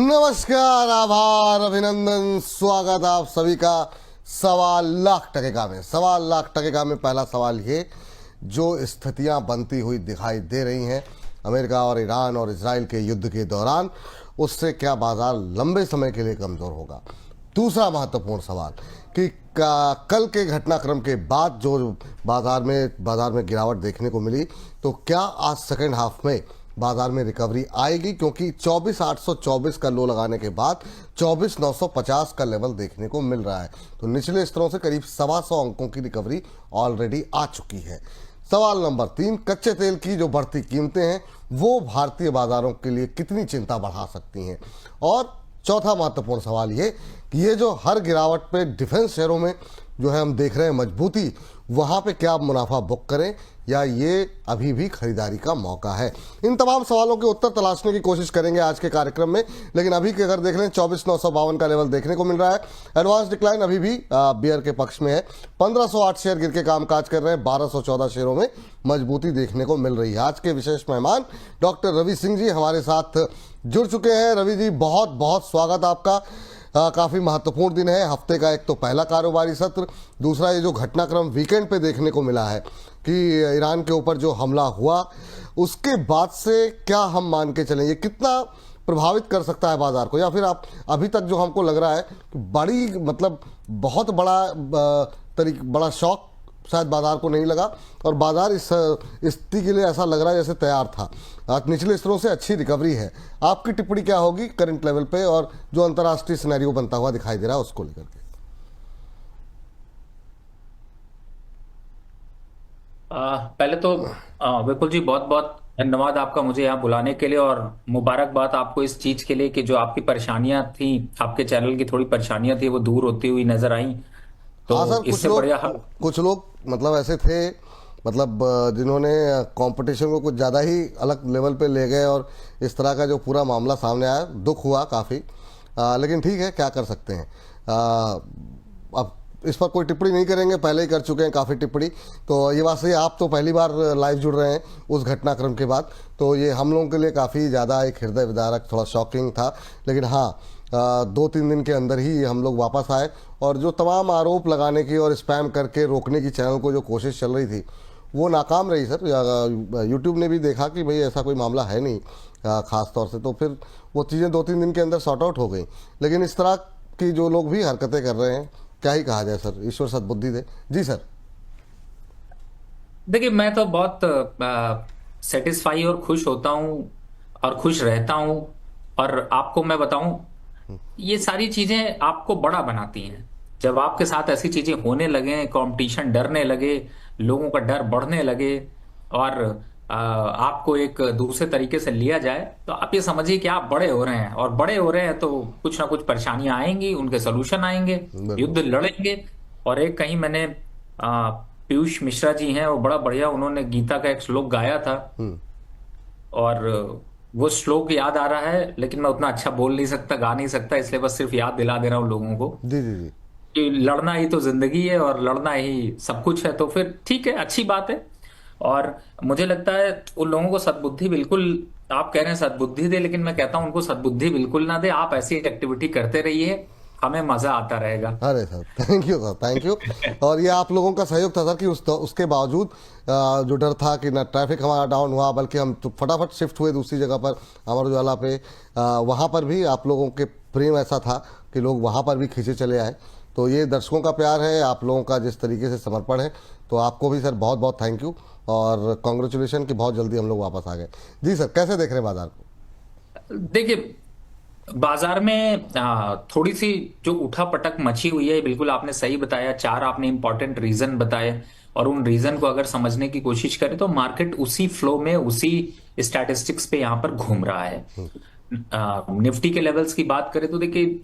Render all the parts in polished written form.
नमस्कार, आभार, अभिनंदन, स्वागत आप सभी का 1.25 लाख में। 1.25 लाख में पहला सवाल ये, जो स्थितियां बनती हुई दिखाई दे रही हैं अमेरिका और ईरान और इजराइल के युद्ध के दौरान, उससे क्या बाजार लंबे समय के लिए कमजोर होगा। दूसरा महत्वपूर्ण सवाल कि कल के घटनाक्रम के बाद जो बाजार में गिरावट देखने को मिली, तो क्या आज सेकेंड हाफ में बाजार में रिकवरी आएगी, क्योंकि 24,824 का लो लगाने के बाद 24,950 का लेवल देखने को मिल रहा है। तो निचले स्तरों से करीब 125 अंकों की रिकवरी ऑलरेडी आ चुकी है। सवाल नंबर 3, कच्चे तेल की जो बढ़ती कीमतें हैं वो भारतीय बाजारों के लिए कितनी चिंता बढ़ा सकती हैं। और चौथा महत्वपूर्ण सवाल ये कि ये जो हर गिरावट पे डिफेंस शेयरों में जो है हम देख रहे हैं मजबूती, वहाँ पे क्या मुनाफा बुक करें या ये अभी भी खरीदारी का मौका है। इन तमाम सवालों के उत्तर तलाशने की कोशिश करेंगे आज के कार्यक्रम में। लेकिन अभी के अगर देख लें 24,952 का लेवल देखने को मिल रहा है। एडवांस डिक्लाइन अभी भी बियर के पक्ष में है। 1508 शेयर गिर के कामकाज कर रहे हैं। 1214 शेयरों में मजबूती देखने को मिल रही है। आज के विशेष मेहमान डॉक्टर रवि सिंह जी हमारे साथ जुड़ चुके हैं। रवि जी, बहुत बहुत स्वागत आपका। काफ़ी महत्वपूर्ण दिन है। हफ्ते का एक तो पहला कारोबारी सत्र, दूसरा ये जो घटनाक्रम वीकेंड पे देखने को मिला है कि ईरान के ऊपर जो हमला हुआ, उसके बाद से क्या हम मान के चलें, ये कितना प्रभावित कर सकता है बाजार को, या फिर आप अभी तक जो हमको लग रहा है बड़ी मतलब बहुत बड़ा शॉक शायद बाजार को नहीं लगा और बाजार इस स्थिति के लिए ऐसा लग रहा है जैसे तैयार था। आज निचले स्तरों से अच्छी रिकवरी है। आपकी टिप्पणी क्या होगी करंट लेवल पे और जो अंतर्राष्ट्रीय सिनेरियो बनता हुआ दिखाई दे रहा है उसको लेकर के? पहले तो बिल्कुल जी, बहुत बहुत धन्यवाद आपका मुझे यहाँ बुलाने के लिए, और मुबारकबाद आपको इस चीज के लिए कि जो आपकी परेशानियां थी, आपके चैनल की थोड़ी परेशानियां थी, वो दूर होती हुई नजर आई। हाँ तो सर, इससे बढ़िया कुछ लोग मतलब ऐसे थे, मतलब जिन्होंने कंपटीशन को कुछ ज़्यादा ही अलग लेवल पे ले गए और इस तरह का जो पूरा मामला सामने आया, दुख हुआ काफ़ी। लेकिन ठीक है, क्या कर सकते हैं। अब इस पर कोई टिप्पणी नहीं करेंगे, पहले ही कर चुके हैं काफ़ी टिप्पणी। तो ये बात सही, आप तो पहली बार लाइव जुड़ रहे हैं उस घटनाक्रम के बाद, तो ये हम लोगों के लिए काफ़ी ज़्यादा एक हृदय विदारक, थोड़ा शॉकिंग था। लेकिन हाँ, 2-3 दिन के अंदर ही हम लोग वापस आए और जो तमाम आरोप लगाने की और स्पैम करके रोकने की चैनल को जो कोशिश चल रही थी वो नाकाम रही सर। यूट्यूब ने भी देखा कि भाई ऐसा कोई मामला है नहीं ख़ास तौर से, तो फिर वो चीज़ें 2-3 दिन के अंदर सॉर्ट आउट हो गई। लेकिन इस तरह की जो लोग भी हरकतें कर रहे हैं, क्या ही कहा जाए सर, ईश्वर सद्बुद्धि दे। जी सर। देखिए, मैं तो बहुत सेटिस्फाई और खुश होता हूँ और खुश रहता हूँ। और आपको मैं बताऊं, ये सारी चीजें आपको बड़ा बनाती हैं। जब आपके साथ ऐसी चीजें होने लगे, कंपटीशन डरने लगे, लोगों का डर बढ़ने लगे, और आपको एक दूसरे तरीके से लिया जाए, तो आप ये समझिए कि आप बड़े हो रहे हैं। और बड़े हो रहे हैं तो कुछ ना कुछ परेशानियां आएंगी, उनके सोल्यूशन आएंगे, युद्ध बिल्कुल। लड़ेंगे। और एक कहीं मैंने पीयूष मिश्रा जी हैं, वो बड़ा बढ़िया, उन्होंने गीता का एक श्लोक गाया था, हम्म। और वो श्लोक याद आ रहा है, लेकिन मैं उतना अच्छा बोल नहीं सकता, गा नहीं सकता, इसलिए बस सिर्फ याद दिला दे रहा हूँ लोगों को जी जी जी। कि लड़ना ही तो जिंदगी है और लड़ना ही सब कुछ है। तो फिर ठीक है, अच्छी बात है। और मुझे लगता है उन लोगों को सद्बुद्धि बिल्कुल, आप कह रहे हैं सद्बुद्धि दे, लेकिन मैं कहता हूं उनको सद्बुद्धि बिल्कुल ना दे। आप ऐसी एक्टिविटी करते रहिए, हमें मजा आता रहेगा। अरे sir, thank you sir, thank you. और ये आप लोगों का सहयोग था सर कि उसके बावजूद जो डर था कि ना ट्रैफिक हमारा डाउन हुआ, बल्कि हम तो फटाफट शिफ्ट हुए दूसरी जगह पर, अमर उजाला पे। वहाँ पर भी आप लोगों के प्रेम ऐसा था कि लोग वहाँ पर भी खींचे चले आए। तो ये दर्शकों का प्यार है, आप लोगों का जिस तरीके से समर्पण है, तो आपको भी सर बहुत बहुत थैंक यू और कॉन्ग्रेचुलेशन कि बहुत जल्दी हम लोग वापस आ गए। जी सर, कैसे देख रहे हैं बाजार को? देखिए, बाजार में थोड़ी सी जो उठापटक मची हुई है, बिल्कुल आपने सही बताया। चार आपने इंपॉर्टेंट रीजन बताए, और उन रीजन को अगर समझने की कोशिश करें तो मार्केट उसी फ्लो में, उसी स्टैटिस्टिक्स पे यहां पर घूम रहा है। निफ्टी के लेवल्स की बात करें तो देखिए,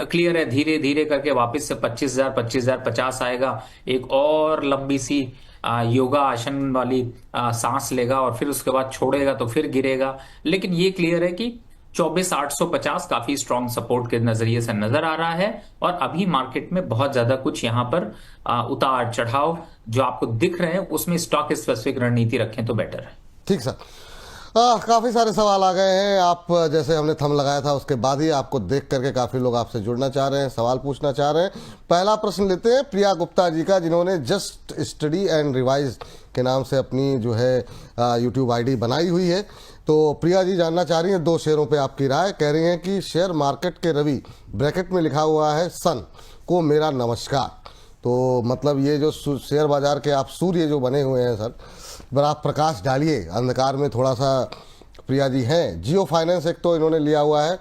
क्लियर है, धीरे धीरे करके वापस से 25,000 25,050 आएगा। एक और लंबी सी योगा आसन वाली सांस लेगा, और फिर उसके बाद छोड़ेगा तो फिर गिरेगा। लेकिन ये क्लियर है कि 24,850 काफी स्ट्रॉन्ग सपोर्ट के नजरिए से नजर आ रहा है। और अभी मार्केट में बहुत ज्यादा कुछ यहां पर उतार चढ़ाव जो आपको दिख रहे हैं, उसमें स्टॉक स्पेसिफिक रणनीति रखें तो बेटर है। ठीक सर। काफ़ी सारे सवाल आ गए हैं। आप जैसे हमने थंब लगाया था उसके बाद ही आपको देख करके काफ़ी लोग आपसे जुड़ना चाह रहे हैं, सवाल पूछना चाह रहे हैं। पहला प्रश्न लेते हैं प्रिया गुप्ता जी का, जिन्होंने जस्ट स्टडी एंड रिवाइज के नाम से अपनी जो है यूट्यूब आईडी बनाई हुई है। तो प्रिया जी जानना चाह रही हैं 2 शेयरों पे आपकी राय। कह रही हैं कि शेयर मार्केट के रवि, ब्रैकेट में लिखा हुआ है सन, को मेरा नमस्कार। तो मतलब ये जो शेयर बाजार के आप सूर्य जो बने हुए हैं सर, पर आप प्रकाश डालिए अंधकार में थोड़ा सा। प्रिया जी हैं जियो फाइनेंस, एक तो इन्होंने लिया हुआ है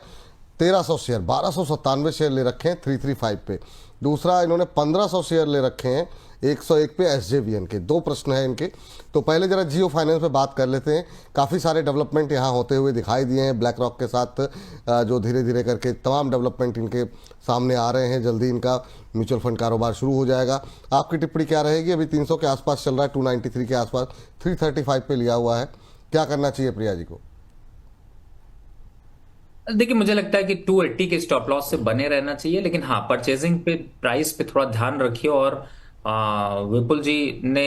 1300 शेयर, 1297 शेयर ले रखे हैं 335 पे। दूसरा इन्होंने 1500 शेयर ले रखे हैं 101 पे SJVN के। 2 प्रश्न हैं इनके। तो पहले जरा जियो फाइनेंस पे बात कर लेते हैं। काफ़ी सारे डेवलपमेंट यहाँ होते हुए दिखाई दिए हैं ब्लैक रॉक के साथ, जो धीरे धीरे करके तमाम डेवलपमेंट इनके सामने आ रहे हैं। जल्दी इनका म्यूचुअल फंड कारोबार शुरू हो जाएगा। आपकी टिप्पणी क्या रहेगी? अभी 300 के आसपास चल रहा है, 293 के आसपास, 335 पे लिया हुआ है। क्या करना चाहिए प्रिया जी को? देखिए, मुझे लगता है कि 280 के स्टॉप लॉस से बने रहना चाहिए, लेकिन हाँ, परचेजिंग पे, प्राइस पे थोड़ा ध्यान रखिए। और विपुल जी ने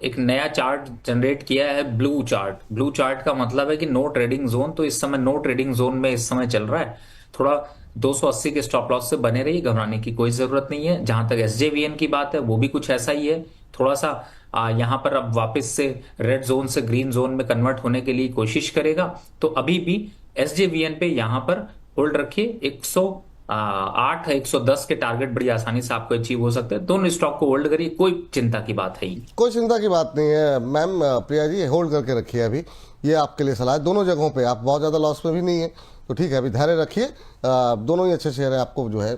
एक नया चार्ट जनरेट किया है, ब्लू चार्ट। ब्लू चार्ट का मतलब है कि नो ट्रेडिंग जोन। तो इस समय नो ट्रेडिंग जोन में इस समय चल रहा है। थोड़ा 280 के स्टॉप लॉस से बने रहिए, घबराने की कोई जरूरत नहीं है। जहां तक SJVN की बात है, वो भी कुछ ऐसा ही है। थोड़ा सा यहाँ पर अब वापस से रेड जोन से ग्रीन जोन में कन्वर्ट होने के लिए कोशिश करेगा। तो अभी भी SJVN पे यहाँ पर होल्ड रखिए। 108 110 के टारगेट बड़ी आसानी से आपको अचीव हो सकते हैं। दोनों स्टॉक को होल्ड करिए, कोई चिंता की बात है ही नहीं। कोई चिंता की बात नहीं है मैम। प्रिया जी होल्ड करके रखिए अभी, ये आपके लिए सलाह है। दोनों जगहों पे आप बहुत ज़्यादा लॉस में भी नहीं है, तो ठीक है, अभी धैर्य रखिए। दोनों ही अच्छे शेयर है। आपको जो है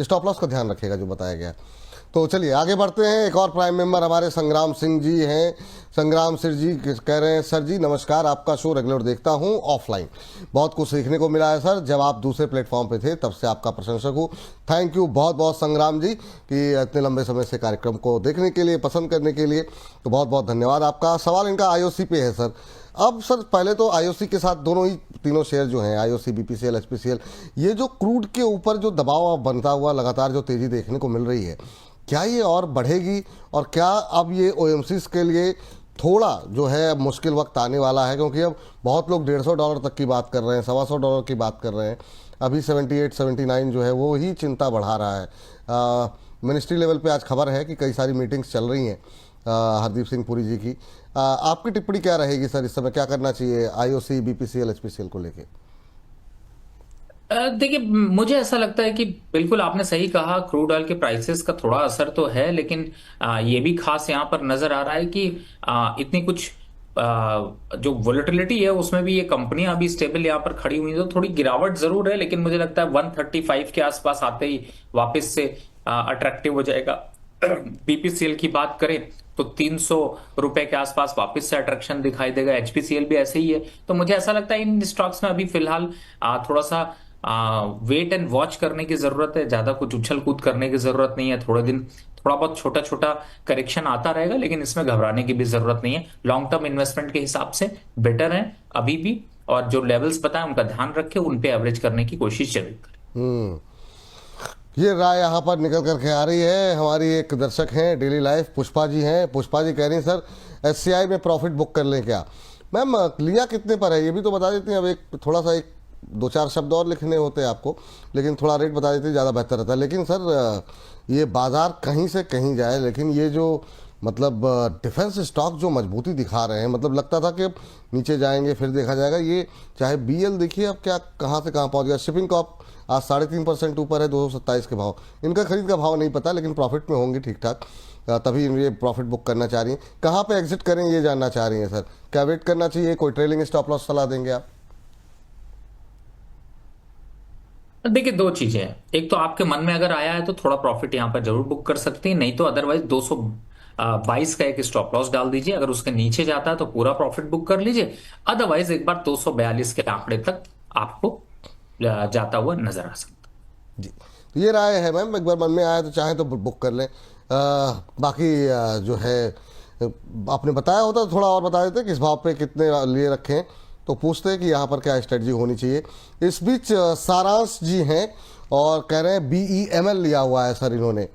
स्टॉप लॉस का ध्यान रखिएगा जो बताया गया है। तो चलिए आगे बढ़ते हैं। एक और प्राइम मेंबर हमारे संग्राम सिंह जी हैं। संग्राम सिंह जी कह रहे हैं सर जी नमस्कार, आपका शो रेगुलर देखता हूं ऑफलाइन, बहुत कुछ सीखने को मिला है सर। जब आप दूसरे प्लेटफॉर्म पे थे तब से आपका प्रशंसक हूं। थैंक यू बहुत बहुत संग्राम जी कि इतने लंबे समय से कार्यक्रम को देखने के लिए, पसंद करने के लिए, तो बहुत बहुत धन्यवाद आपका। सवाल इनका IOC पे है सर। अब सर पहले तो IOC के साथ दोनों ही तीनों शेयर जो हैं, IOC, BPCL, HPCL, ये जो क्रूड के ऊपर जो दबाव बनता हुआ लगातार जो तेज़ी देखने को मिल रही है, क्या ये और बढ़ेगी? और क्या अब ये OMCs के लिए थोड़ा जो है मुश्किल वक्त आने वाला है? क्योंकि अब बहुत लोग $150 तक की बात कर रहे हैं, $125 की बात कर रहे हैं। अभी 78 79 जो है वो ही चिंता बढ़ा रहा है। मिनिस्ट्री लेवल पे आज खबर है कि कई सारी मीटिंग्स चल रही हैं हरदीप सिंह पुरी जी की। आपकी टिप्पणी क्या रहेगी सर, इस समय क्या करना चाहिए IOC, BPCL, HPCL को लेके? देखिए, मुझे ऐसा लगता है कि बिल्कुल आपने सही कहा, क्रूड ऑयल के प्राइसेस का थोड़ा असर तो है, लेकिन ये भी खास यहाँ पर नजर आ रहा है कि इतनी कुछ जो वोलेटिलिटी है उसमें भी ये कंपनियां अभी स्टेबल यहाँ पर खड़ी हुई हैं। तो थोड़ी गिरावट जरूर है, लेकिन मुझे लगता है 135 के आसपास आते ही वापस से अट्रैक्टिव हो जाएगा। BPCL की बात करें तो 300 रुपए के आसपास वापस से अट्रैक्शन दिखाई देगा। HPCL भी ऐसे ही है। तो मुझे ऐसा लगता है इन स्टॉक्स में अभी फिलहाल थोड़ा सा वेट एंड वॉच करने की जरूरत है। ज्यादा कुछ उछल कूद करने की जरूरत नहीं है। थोड़े दिन थोड़ा बहुत छोटा छोटा करेक्शन आता रहेगा, लेकिन इसमें घबराने की भी जरूरत नहीं है। लॉन्ग टर्म इन्वेस्टमेंट के हिसाब से बेटर है अभी भी। और जो लेवल्स बताएं उनका ध्यान रखें, उन पे एवरेज करने की कोशिश जरूर करें। ये राय यहाँ पर निकल करके आ रही है। हमारी एक दर्शक हैं डेली लाइफ, पुष्पा जी हैं। पुष्पा जी कह रही हैं सर SCI में प्रॉफिट बुक कर लें क्या? मैम लिया कितने पर है ये भी तो बता देती हैं। अब एक थोड़ा सा एक 2-4 शब्द और लिखने होते हैं आपको, लेकिन थोड़ा रेट बता देते ज़्यादा बेहतर रहता है। लेकिन सर ये बाज़ार कहीं से कहीं जाए, लेकिन ये जो मतलब डिफेंस स्टॉक जो मजबूती दिखा रहे हैं, मतलब लगता था कि अब नीचे जाएंगे फिर देखा जाएगा। ये चाहे BL देखिए अब क्या कहाँ से कहाँ पहुँच गया। शिपिंग कॉर्प आज 3.5% ऊपर है, 227 के भाव। इनका खरीद का भाव नहीं पता, लेकिन प्रॉफिट में होंगी ठीक ठाक, तभी ये प्रॉफिट बुक करना चाह रही हैं। कहाँ पे एग्जिट करें ये जानना चाह रही हैं सर। क्या वेट करना चाहिए? कोई ट्रेलिंग स्टॉप लॉस सलाह देंगे आप? देखिए, 2 चीजें हैं। एक तो आपके मन में अगर आया है तो थोड़ा प्रॉफिट यहां पर जरूर बुक कर सकते हैं, नहीं तो अदरवाइज 222 का एक स्टॉप लॉस डाल दीजिए। अगर उसके नीचे जाता है तो पूरा प्रॉफिट बुक कर लीजिए। अदरवाइज एक बार 242 के आंकड़े तक आपको जाता हुआ नजर आ सकता जी, तो ये राय है मैम। एक बार मन में आया तो चाहे तो बुक कर लें। बाकी जो है आपने बताया होता तो थोड़ा और बता देते किस भाव पे कितने लिए रखें, तो पूछते हैं कि यहाँ पर क्या स्ट्रेटजी होनी चाहिए। इस बीच सारांश जी हैं और कह रहे हैं BEML लिया हुआ है सर इन्होंने।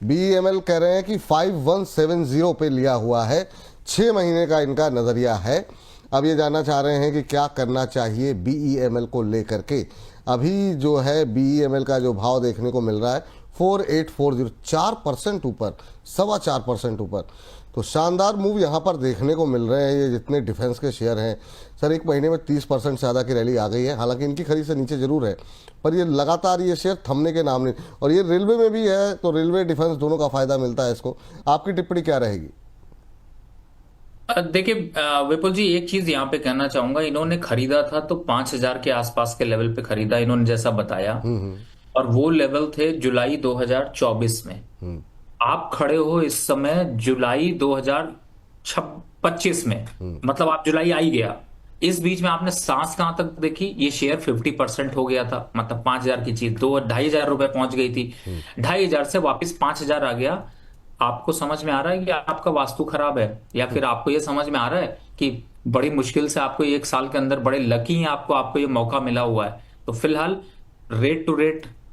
BEML कह रहे हैं कि 5170 पे लिया हुआ है, 6 महीने का इनका नज़रिया है। अब ये जानना चाह रहे हैं कि क्या करना चाहिए BEML को लेकर के। अभी जो है BEML का जो भाव देखने को मिल रहा है 4840, 4% ऊपर, 4.25% ऊपर। तो शानदार मूव यहाँ पर देखने को मिल रहे हैं। ये जितने डिफेंस के शेयर हैं सर, एक महीने में 30% से ज़्यादा की रैली आ गई है। हालांकि इनकी खरीद से नीचे जरूर है, पर ये लगातार ये शेयर थमने के नाम नहीं। और ये रेलवे में भी है, तो रेलवे डिफेंस दोनों का फायदा मिलता है इसको। आपकी टिप्पणी क्या रहेगी? देखिए विपुल जी, एक चीज यहाँ पे कहना चाहूंगा, इन्होंने खरीदा था तो 5,000 के आसपास के लेवल पे खरीदा इन्होंने, जैसा बताया। और वो लेवल थे जुलाई 2024 में। आप खड़े हो इस समय जुलाई 2025 में, मतलब आप जुलाई आ ही गया। इस बीच में आपने सांस कहां तक देखी? ये शेयर 50% हो गया था, मतलब 5,000 की चीज 2-2,500 रुपए पहुंच गई थी। 2,500 से वापस 5,000 आ गया। आपको समझ में आ रहा है कि आपका वास्तु खराब है, या फिर आपको ये समझ में आ रहा है कि बड़ी मुश्किल से आपको 1 साल के अंदर, बड़े लकी हैं आपको ये मौका मिला हुआ है? तो फिलहाल रेट टू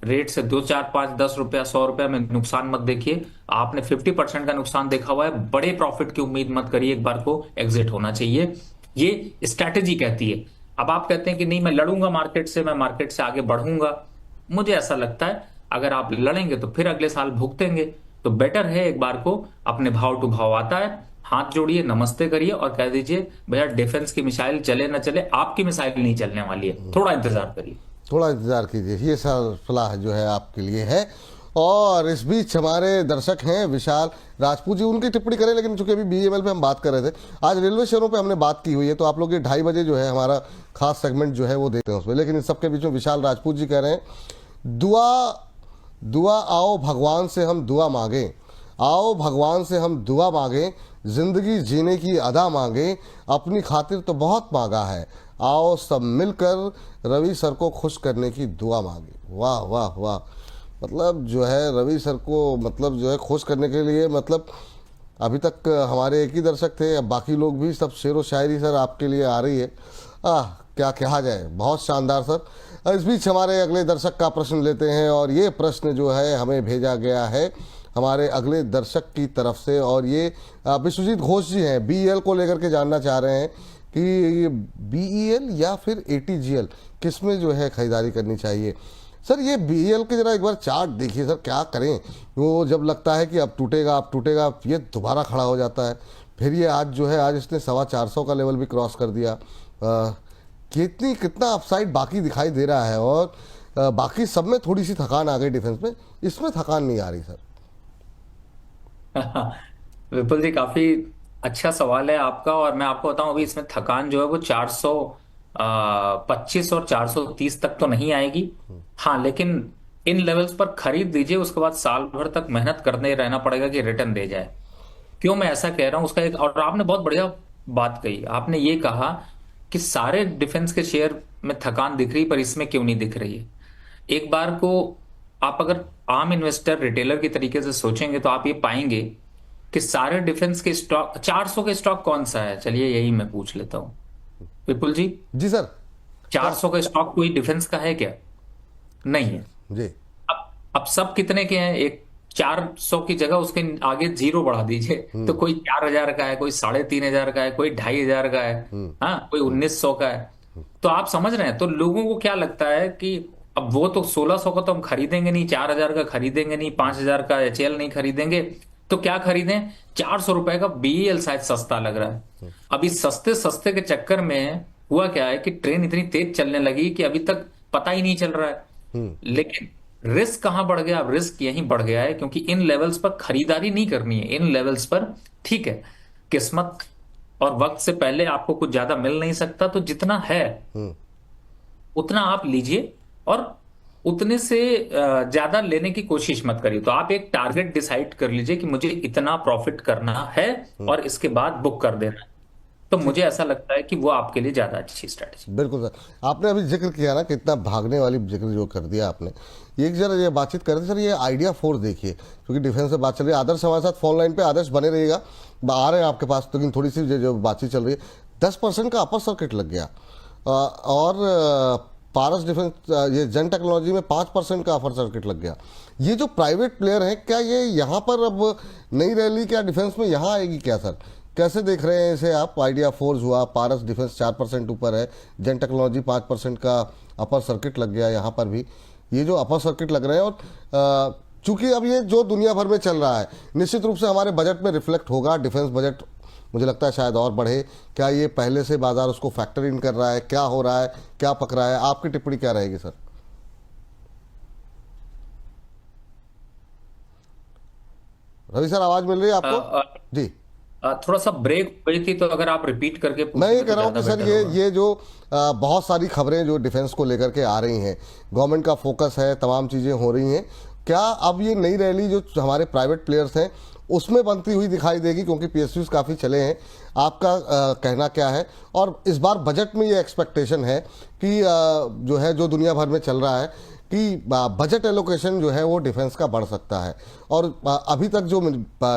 रेट से 2, 4, 5, 10 रुपया 100 रुपया में नुकसान मत देखिए। आपने 50% का नुकसान देखा हुआ है, बड़े प्रॉफिट की उम्मीद मत करिए। एक बार को एग्जिट होना चाहिए, ये स्ट्रैटेजी कहती है। अब आप कहते हैं कि नहीं, मैं लड़ूंगा मार्केट से, मैं मार्केट से आगे बढ़ूंगा। मुझे ऐसा लगता है अगर आप लड़ेंगे तो फिर अगले साल भुगतेंगे। तो बेटर है एक बार को अपने भाव टू भाव आता है, हाथ जोड़िए, नमस्ते करिए और कह दीजिए भैया डिफेंस की मिसाइल चले ना चले, आपकी मिसाइल नहीं चलने वाली है, थोड़ा इंतजार करिए। थोड़ा इंतजार कीजिए, ये सलाह जो है आपके लिए है। और इस बीच हमारे दर्शक हैं विशाल राजपूत जी, उनकी टिप्पणी करें। लेकिन चूंकि अभी BEML पे हम बात कर रहे थे, आज रेलवे शेयरों पे हमने बात की हुई है, तो आप लोग ये 2:30 बजे जो है हमारा खास सेगमेंट जो है वो देखते हैं उसमें। लेकिन इन सबके बीच में विशाल राजपूत जी कह रहे हैं, दुआ आओ भगवान से हम दुआ मांगें, आओ भगवान से हम दुआ मांगें, जिंदगी जीने की अदा मांगें, अपनी खातिर तो बहुत मांगा है, आओ सब मिलकर रवि सर को खुश करने की दुआ मांगे। वाह वाह वाह, मतलब जो है रवि सर को मतलब जो है खुश करने के लिए, मतलब अभी तक हमारे एक ही दर्शक थे, अब बाकी लोग भी सब शेरो शायरी सर आपके लिए आ रही है। क्या कहा जाए, बहुत शानदार सर। इस बीच हमारे अगले दर्शक का प्रश्न लेते हैं, और ये प्रश्न जो है हमें भेजा गया है हमारे अगले दर्शक की तरफ से, और ये विश्वजीत घोष जी हैं। BEL को लेकर के जानना चाह रहे हैं कि BEL या फिर ATGL किस में जो है खरीदारी करनी चाहिए। सर ये BEL के जरा एक बार चार्ट देखिए सर, क्या करें। वो जब लगता है कि अब टूटेगा, ये दोबारा खड़ा हो जाता है। फिर ये आज जो है, आज इसने 425 का लेवल भी क्रॉस कर दिया। कितना अपसाइड बाकी दिखाई दे रहा है, और बाकी सब में थोड़ी सी थकान आ गई डिफेंस में, इसमें थकान नहीं आ रही सर। विपुल जी, काफी अच्छा सवाल है आपका। और मैं आपको बताऊं, अभी इसमें थकान जो है वो 425 और 430 तक तो नहीं आएगी। हाँ, लेकिन इन लेवल्स पर खरीद दीजिए, उसके बाद साल भर तक मेहनत करने रहना पड़ेगा कि रिटर्न दे जाए। क्यों मैं ऐसा कह रहा हूं उसका एक, और आपने बहुत बढ़िया बात कही। आपने ये कहा कि सारे डिफेंस के शेयर में थकान दिख रही, पर इसमें क्यों नहीं दिख रही है। एक बार को आप अगर आम इन्वेस्टर, रिटेलर की तरीके से सोचेंगे तो आप ये पाएंगे कि सारे डिफेंस के स्टॉक, 400 के स्टॉक कौन सा है, चलिए यही मैं पूछ लेता हूं विपुल जी। जी सर। 400 का स्टॉक कोई डिफेंस का है क्या? नहीं है जी। अब सब कितने के हैं? एक 400 की जगह उसके आगे 0 बढ़ा दीजिए, तो कोई 4,000 का है, कोई 3,500 का है, कोई 2,500 का है, हाँ, कोई 1,900 का है। तो आप समझ रहे हैं, तो लोगों को क्या लगता है कि अब वो तो 1,600 का तो हम खरीदेंगे नहीं, 4,000 का खरीदेंगे नहीं, 5,000 का HL नहीं खरीदेंगे, तो क्या खरीदें? 400 रुपए का BEL शायद सस्ता लग रहा है। अब इस सस्ते सस्ते के चक्कर में हुआ क्या है कि ट्रेन इतनी तेज चलने लगी कि अभी तक पता ही नहीं चल रहा है। लेकिन रिस्क कहां बढ़ गया? अब रिस्क यहीं बढ़ गया है क्योंकि इन लेवल्स पर खरीदारी नहीं करनी है। इन लेवल्स पर ठीक है, किस्मत और वक्त से पहले आपको कुछ ज्यादा मिल नहीं सकता, तो जितना है उतना आप लीजिए, और उतने से ज्यादा लेने की कोशिश मत करिए। तो आप एक टारगेट डिसाइड कर लीजिए कि मुझे इतना प्रॉफिट करना है और इसके बाद बुक कर देना है। तो मुझे ऐसा लगता है कि वो आपके लिए ज्यादा अच्छी स्ट्रेटेजी। बिल्कुल सर, आपने अभी जिक्र किया ना, कितना भागने वाली जिक्र जो कर दिया आपने। एक जरा ये बातचीत कर रहे थे सर, ये आइडिया 4 देखिए, क्योंकि डिफेंस से बात चल रही है। आदर्श हमारे साथ फोन लाइन पे, आदर्श बने रहिएगा, आ रहे हैं आपके पास। लेकिन थोड़ी सी जो बातचीत चल रही है, 10% का अपर सर्किट लग गया, और पारस डिफेंस, ये जन टेक्नोलॉजी में 5% का अपर सर्किट लग गया। ये जो प्राइवेट प्लेयर हैं, क्या ये यहाँ पर अब नई रैली क्या डिफेंस में यहाँ आएगी क्या सर? कैसे देख रहे हैं इसे आप? आइडिया फोर्स हुआ, पारस डिफेंस 4% ऊपर है, जेन टेक्नोलॉजी 5% का अपर सर्किट लग गया यहाँ पर भी। ये जो अपर सर्किट लग रहे हैं, और चूंकि अब ये जो दुनिया भर में चल रहा है, निश्चित रूप से हमारे बजट में रिफ्लेक्ट होगा। डिफेंस बजट मुझे लगता है शायद और बढ़े। क्या ये पहले से बाजार उसको फैक्टर इन कर रहा है? क्या हो रहा है, क्या पक रहा है? आपकी टिप्पणी क्या रहेगी सर? रवि सर, आवाज मिल रही है अ, आपको? अ, जी। थोड़ा सा ब्रेक हुई थी, तो अगर आप रिपीट करके मैं ये पूछेंगे कह तो रहा हूँ ज्यादा कि सर बेटर होगा। ये जो बहुत सारी खबरें जो डिफेंस को लेकर के आ रही हैं, गवर्नमेंट का फोकस है, तमाम चीज़ें हो रही हैं, क्या अब ये नई रैली जो हमारे प्राइवेट प्लेयर्स हैं उसमें बनती हुई दिखाई देगी? क्योंकि पीएसयूज काफ़ी चले हैं। आपका कहना क्या है? और इस बार बजट में ये एक्सपेक्टेशन है कि जो है, जो दुनिया भर में चल रहा है कि बजट एलोकेशन जो है वो डिफेंस का बढ़ सकता है। और अभी तक जो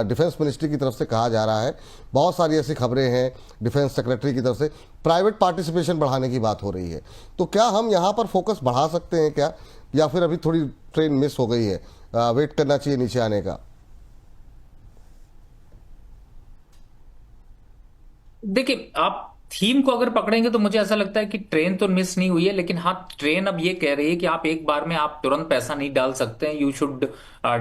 डिफेंस मिनिस्ट्री की तरफ से कहा जा रहा है, बहुत सारी ऐसी खबरें हैं, डिफेंस सेक्रेटरी की तरफ से प्राइवेट पार्टिसिपेशन बढ़ाने की बात हो रही है। तो क्या हम यहाँ पर फोकस बढ़ा सकते हैं क्या, या फिर अभी थोड़ी ट्रेन मिस हो गई है, वेट करना चाहिए नीचे आने का? देखिए, आप थीम को अगर पकड़ेंगे तो मुझे ऐसा लगता है कि ट्रेन तो मिस नहीं हुई है, लेकिन हाँ, ट्रेन अब ये कह रही है कि आप एक बार में आप तुरंत पैसा नहीं डाल सकते हैं। You should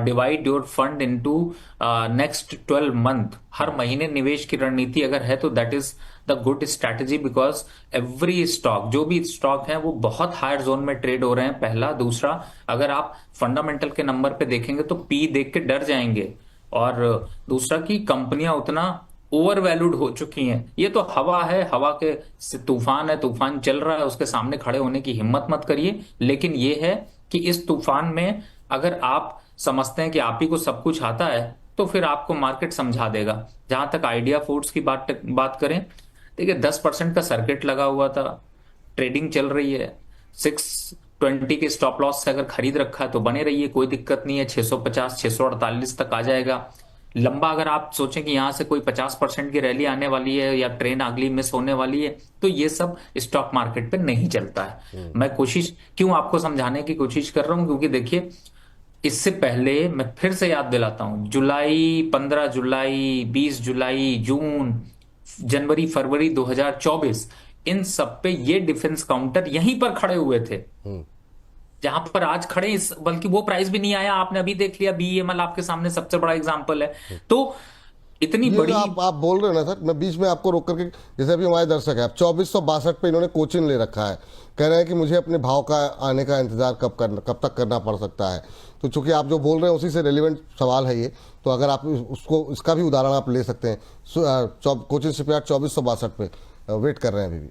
divide your fund into next 12 month. हर महीने निवेश की रणनीति अगर है तो that is the good strategy, because every stock, जो भी स्टॉक है वो बहुत हायर जोन में ट्रेड हो रहे हैं, पहला। दूसरा, अगर आप फंडामेंटल के नंबर पे देखेंगे तो पी देख के डर जाएंगे। और दूसरा कि कंपनियां उतना ओवर वैल्यूड हो चुकी हैं। ये तो हवा है, हवा के से तूफान है, तूफान चल रहा है, उसके सामने खड़े होने की हिम्मत मत करिए। लेकिन ये है कि इस तूफान में अगर आप समझते हैं कि आप ही को सब कुछ आता है, तो फिर आपको मार्केट समझा देगा। जहां तक आइडिया फूड्स की बात बात करें, देखिए 10% का सर्किट लगा हुआ था, ट्रेडिंग चल रही है। 620 के स्टॉप लॉस से अगर खरीद रखा है तो बने रहिए, कोई दिक्कत नहीं है। 650 648 तक आ जाएगा। लंबा अगर आप सोचें कि यहां से कोई 50% की रैली आने वाली है या ट्रेन अगली मिस होने वाली है, तो ये सब स्टॉक मार्केट पे नहीं चलता है। मैं कोशिश क्यों आपको समझाने की कोशिश कर रहा हूं, क्योंकि देखिए, इससे पहले मैं फिर से याद दिलाता हूं, जुलाई, 15 जुलाई, 20 जुलाई, जून, जनवरी, फरवरी 2024, इन सब पे ये डिफेंस काउंटर यहीं पर खड़े हुए थे, जहां पर आज खड़े बल्कि वो प्राइस भी नहीं आया। आपने अभी देख लिया, बीईएमएल आपके सामने सबसे बड़ा एग्जांपल है। तो इतनी ये जो बड़ी आप बोल रहे हैं ना सर, मैं बीच में आपको रोक करके, जैसे अभी हमारे दर्शक है, अब 2462 पे इन्होंने कोचिंग ले रखा है, कह रहे हैं कि मुझे अपने भाव का आने का इंतजार कब तक करना पड़ सकता है। तो चूंकि आप जो बोल रहे हैं उसी से रिलेवेंट सवाल है ये, तो अगर आप उसको, इसका भी उदाहरण आप ले सकते हैं। कोचिंग शिपयार्ड 2462 पे वेट कर रहे हैं अभी भी।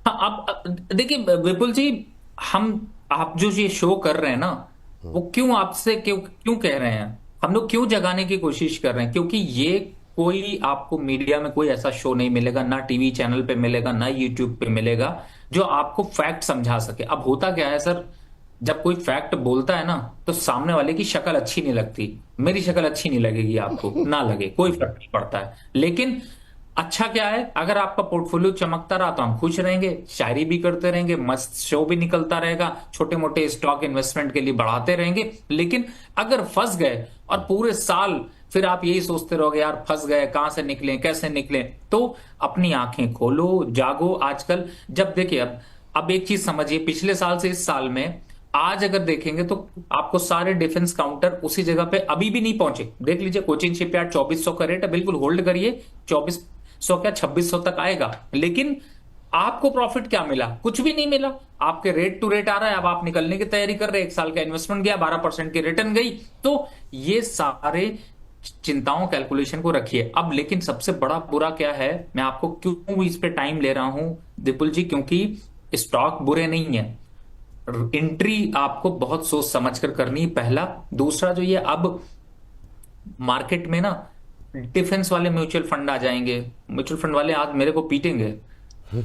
हाँ, अब देखिए विपुल जी, हम आप जो ये शो कर रहे हैं ना, वो क्यों आपसे क्यों क्यों कह रहे हैं, हम लोग क्यों जगाने की कोशिश कर रहे हैं? क्योंकि ये कोई आपको मीडिया में कोई ऐसा शो नहीं मिलेगा, ना टीवी चैनल पे मिलेगा, ना यूट्यूब पे मिलेगा, जो आपको फैक्ट समझा सके। अब होता क्या है सर, जब कोई फैक्ट बोलता है ना, तो सामने वाले की शक्ल अच्छी नहीं लगती। मेरी शक्ल अच्छी नहीं लगेगी आपको, ना लगे, कोई फर्क नहीं पड़ता है। लेकिन अच्छा क्या है, अगर आपका पोर्टफोलियो चमकता रहा तो हम खुश रहेंगे, शायरी भी करते रहेंगे, मस्त शो भी निकलता रहेगा, छोटे मोटे स्टॉक इन्वेस्टमेंट के लिए बढ़ाते रहेंगे। लेकिन अगर फंस गए और पूरे साल फिर आप यही सोचते रहोगे, यार फंस गए, कहां से निकलें, कैसे निकलें, तो अपनी आंखें खोलो, जागो। आजकल जब देखिए, अब एक चीज समझिए, पिछले साल से इस साल में आज अगर देखेंगे तो आपको सारे डिफेंस काउंटर उसी जगह पे अभी भी नहीं पहुंचे। देख लीजिए, कोचिंग शिपयार्ड 2400 का रेट है, बिल्कुल होल्ड करिए, 2400 क्या 2600 तक आएगा। लेकिन आपको प्रॉफिट क्या मिला? कुछ भी नहीं मिला। आपके रेट टू रेट आ रहा है, अब आप निकलने की तैयारी कर रहे हैं, 1 साल का इन्वेस्टमेंट गया, 12% की रिटर्न गई। तो ये सारे चिंताओं, कैलकुलेशन को रखिए। अब लेकिन सबसे बड़ा बुरा क्या है, मैं आपको क्यों इस पे टाइम ले रहा हूं विपुल जी, क्योंकि स्टॉक बुरे नहीं है, एंट्री आपको बहुत सोच समझ कर करनी है, पहला। दूसरा, जो ये अब मार्केट में ना डिफेंस वाले म्यूचुअल फंड आ जाएंगे, म्यूचुअल फंड वाले आज मेरे को पीटेंगे,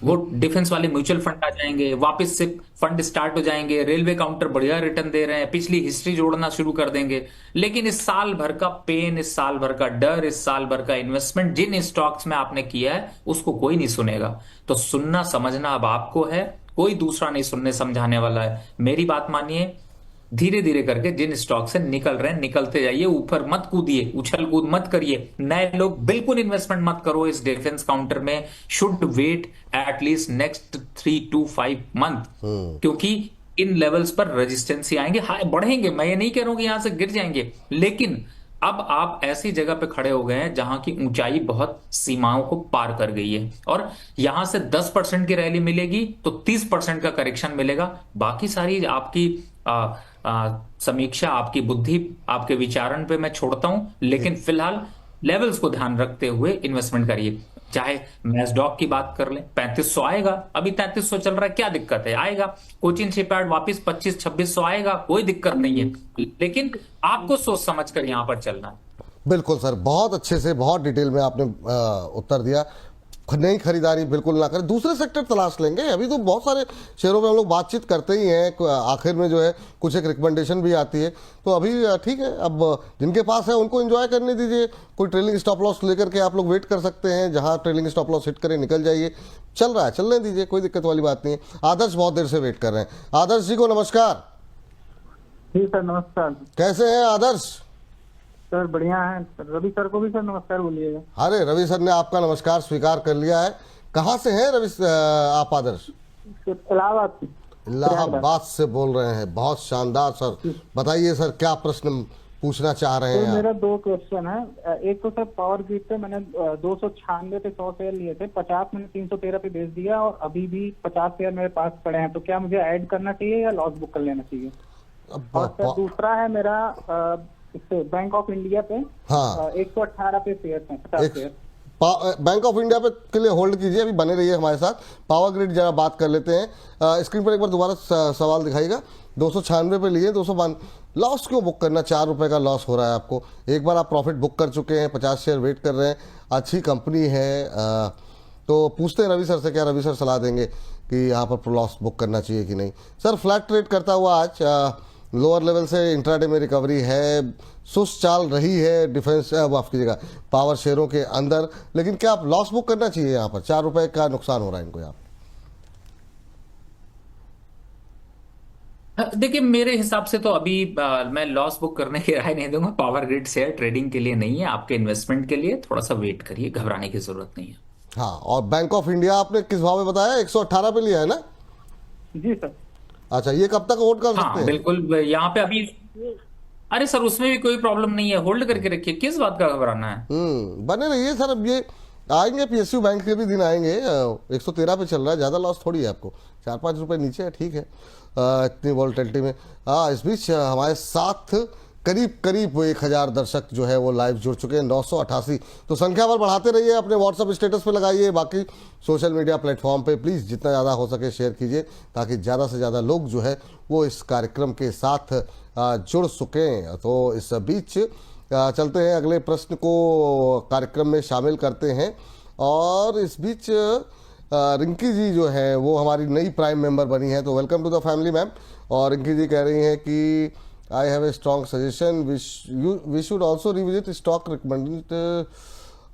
वो डिफेंस वाले म्यूचुअल फंड आ जाएंगे, वापस से फंड स्टार्ट हो जाएंगे, रेलवे काउंटर बढ़िया रिटर्न दे रहे हैं, पिछली हिस्ट्री जोड़ना शुरू कर देंगे। लेकिन इस साल भर का पेन, इस साल भर का डर, इस साल भर का इन्वेस्टमेंट जिन स्टॉक्स में आपने किया है, उसको कोई नहीं सुनेगा। तो सुनना समझना अब आपको है, कोई दूसरा नहीं सुनने समझाने वाला है। मेरी बात मानिए, धीरे धीरे करके जिन स्टॉक से निकल रहे हैं निकलते जाइए, ऊपर मत कूदिए, उछल कूद मत करिए, नए लोग बिल्कुल इन्वेस्टमेंट मत करो इस डिफेंस काउंटर में। Should wait at least next 3 to 5 month, क्योंकि इन लेवल्स पर रेजिस्टेंस आएंगे, हाई बढ़ेंगे। मैं ये नहीं कह रहा हूं कि यहां से गिर जाएंगे, लेकिन अब आप ऐसी जगह पे खड़े हो गए हैं जहां की ऊंचाई बहुत सीमाओं को पार कर गई है, और यहां से 10% की रैली मिलेगी तो 30% का करेक्शन मिलेगा। बाकी सारी आपकी समीक्षा, आपकी बुद्धि, आपके विचारण पे मैं छोड़ता हूं, लेकिन फिलहाल लेवल्स को ध्यान रखते हुए इन्वेस्टमेंट करिए। चाहे मैसडॉक की बात कर लें, 3500 आएगा, अभी 3300 चल रहा है, क्या दिक्कत है, आएगा। कोचिन शिपयार्ड वापस 2500-2600 आएगा, कोई दिक्कत नहीं है, लेकिन आपको सोच समझ कर यहां पर चलना है। बिल्कुल सर, बहुत अच्छे से बहुत डिटेल में आपने उत्तर दिया। नई खरीदारी बिल्कुल ना करें, दूसरे सेक्टर तलाश लेंगे। अभी तो बहुत सारे शेयरों में हम लोग बातचीत करते ही हैं, आखिर में जो है कुछ एक रिकमेंडेशन भी आती है। तो अभी ठीक है, अब जिनके पास है उनको एंजॉय करने दीजिए। कोई ट्रेलिंग स्टॉप लॉस लेकर के आप लोग वेट कर सकते हैं, जहां ट्रेलिंग स्टॉप लॉस हिट करे निकल जाइए। चल रहा है, चलने दीजिए, कोई दिक्कत वाली बात नहीं है। आदर्श बहुत देर से वेट कर रहे हैं। आदर्श जी को नमस्कार। जी सर, नमस्कार। कैसे हैं आदर्श? सर बढ़िया है। रवि सर को भी सर नमस्कार बोलिएगा। अरे रवि सर ने आपका नमस्कार स्वीकार कर लिया है। कहाँ से हैं आप आदर्श? इलाहाबाद से। इलाहाबाद से बोल रहे हैं, बहुत शानदार सर। बताइए सर, क्या प्रश्न पूछना चाह रहे तो हैं मेरा 2 क्वेश्चन है। एक तो सर, पावर ग्रिड पे मैंने 296 पे 100 शेयर लिए थे, 50 मैंने 313 पे बेच दिया, और अभी भी 50 शेयर मेरे पास पड़े हैं। तो क्या मुझे ऐड करना चाहिए या लॉस बुक कर लेना चाहिए? और सर दूसरा है मेरा इससे बैंक ऑफ इंडिया पे, हाँ 118 पे शेयर है, 50 शेयर। बैंक ऑफ इंडिया पे के लिए होल्ड कीजिए, अभी बने रहिए हमारे साथ। पावर ग्रिड जरा बात कर लेते हैं। स्क्रीन पर एक बार दोबारा सवाल दिखाइएगा। 296 पे लिए, 292 लॉस क्यों बुक करना? 4 रुपए का लॉस हो रहा है आपको। एक बार आप प्रॉफिट बुक कर चुके हैं, 50 शेयर वेट कर रहे हैं, अच्छी कंपनी है। तो पूछते हैं रवि सर से, क्या रवि सर सलाह देंगे कि यहाँ पर लॉस बुक करना चाहिए कि नहीं? सर फ्लैट ट्रेड करता हुआ आज लोअर लेवल से इंट्राडे में रिकवरी है, सुस्त चाल रही है डिफेंस माफ कीजिएगा पावर शेयरों के अंदर, लेकिन क्या आप लॉस बुक करना चाहिए? यहाँ पर 4 रुपए का नुकसान हो रहा है इनको। यहाँ देखिए, मेरे हिसाब से तो अभी मैं लॉस बुक करने की राय नहीं दूंगा। पावर ग्रिड शेयर ट्रेडिंग के लिए नहीं है, आपके इन्वेस्टमेंट के लिए। थोड़ा सा वेट करिए, घबराने की जरूरत नहीं है। हाँ, और बैंक ऑफ इंडिया आपने किस भाव में बताया? 118 पे लिया है ना? जी सर। अच्छा, ये कब तक होल्ड कर सकते हाँ हैं? बिल्कुल, यहाँ पे अभी, अरे सर उसमें भी कोई प्रॉब्लम नहीं है, होल्ड करके रखिए, किस बात का घबराना है। बने रहिए सर। अब ये आएंगे, पीएसयू बैंक के भी दिन आएंगे। 113 पे चल रहा है, ज़्यादा लॉस थोड़ी है आपको, 4-5 रुपए नीचे है, ठीक है। इतनी वॉलेटिलिटी में। इस बीच हमारे साथ करीब करीब 1000 दर्शक जो है वो लाइव जुड़ चुके हैं, 988। तो संख्या पर बढ़ाते रहिए, अपने व्हाट्सअप स्टेटस पे लगाइए, बाकी सोशल मीडिया प्लेटफॉर्म पे प्लीज़ जितना ज़्यादा हो सके शेयर कीजिए, ताकि ज़्यादा से ज़्यादा लोग जो है वो इस कार्यक्रम के साथ जुड़ सकें। तो इस बीच चलते हैं, अगले प्रश्न को कार्यक्रम में शामिल करते हैं। और इस बीच रिंकी जी जो है वो हमारी नई प्राइम मेंबर बनी है, तो welcome to the family ma'am. और रिंकी जी कह रही हैं कि I have a strong suggestion, we should also revisit stock recommended.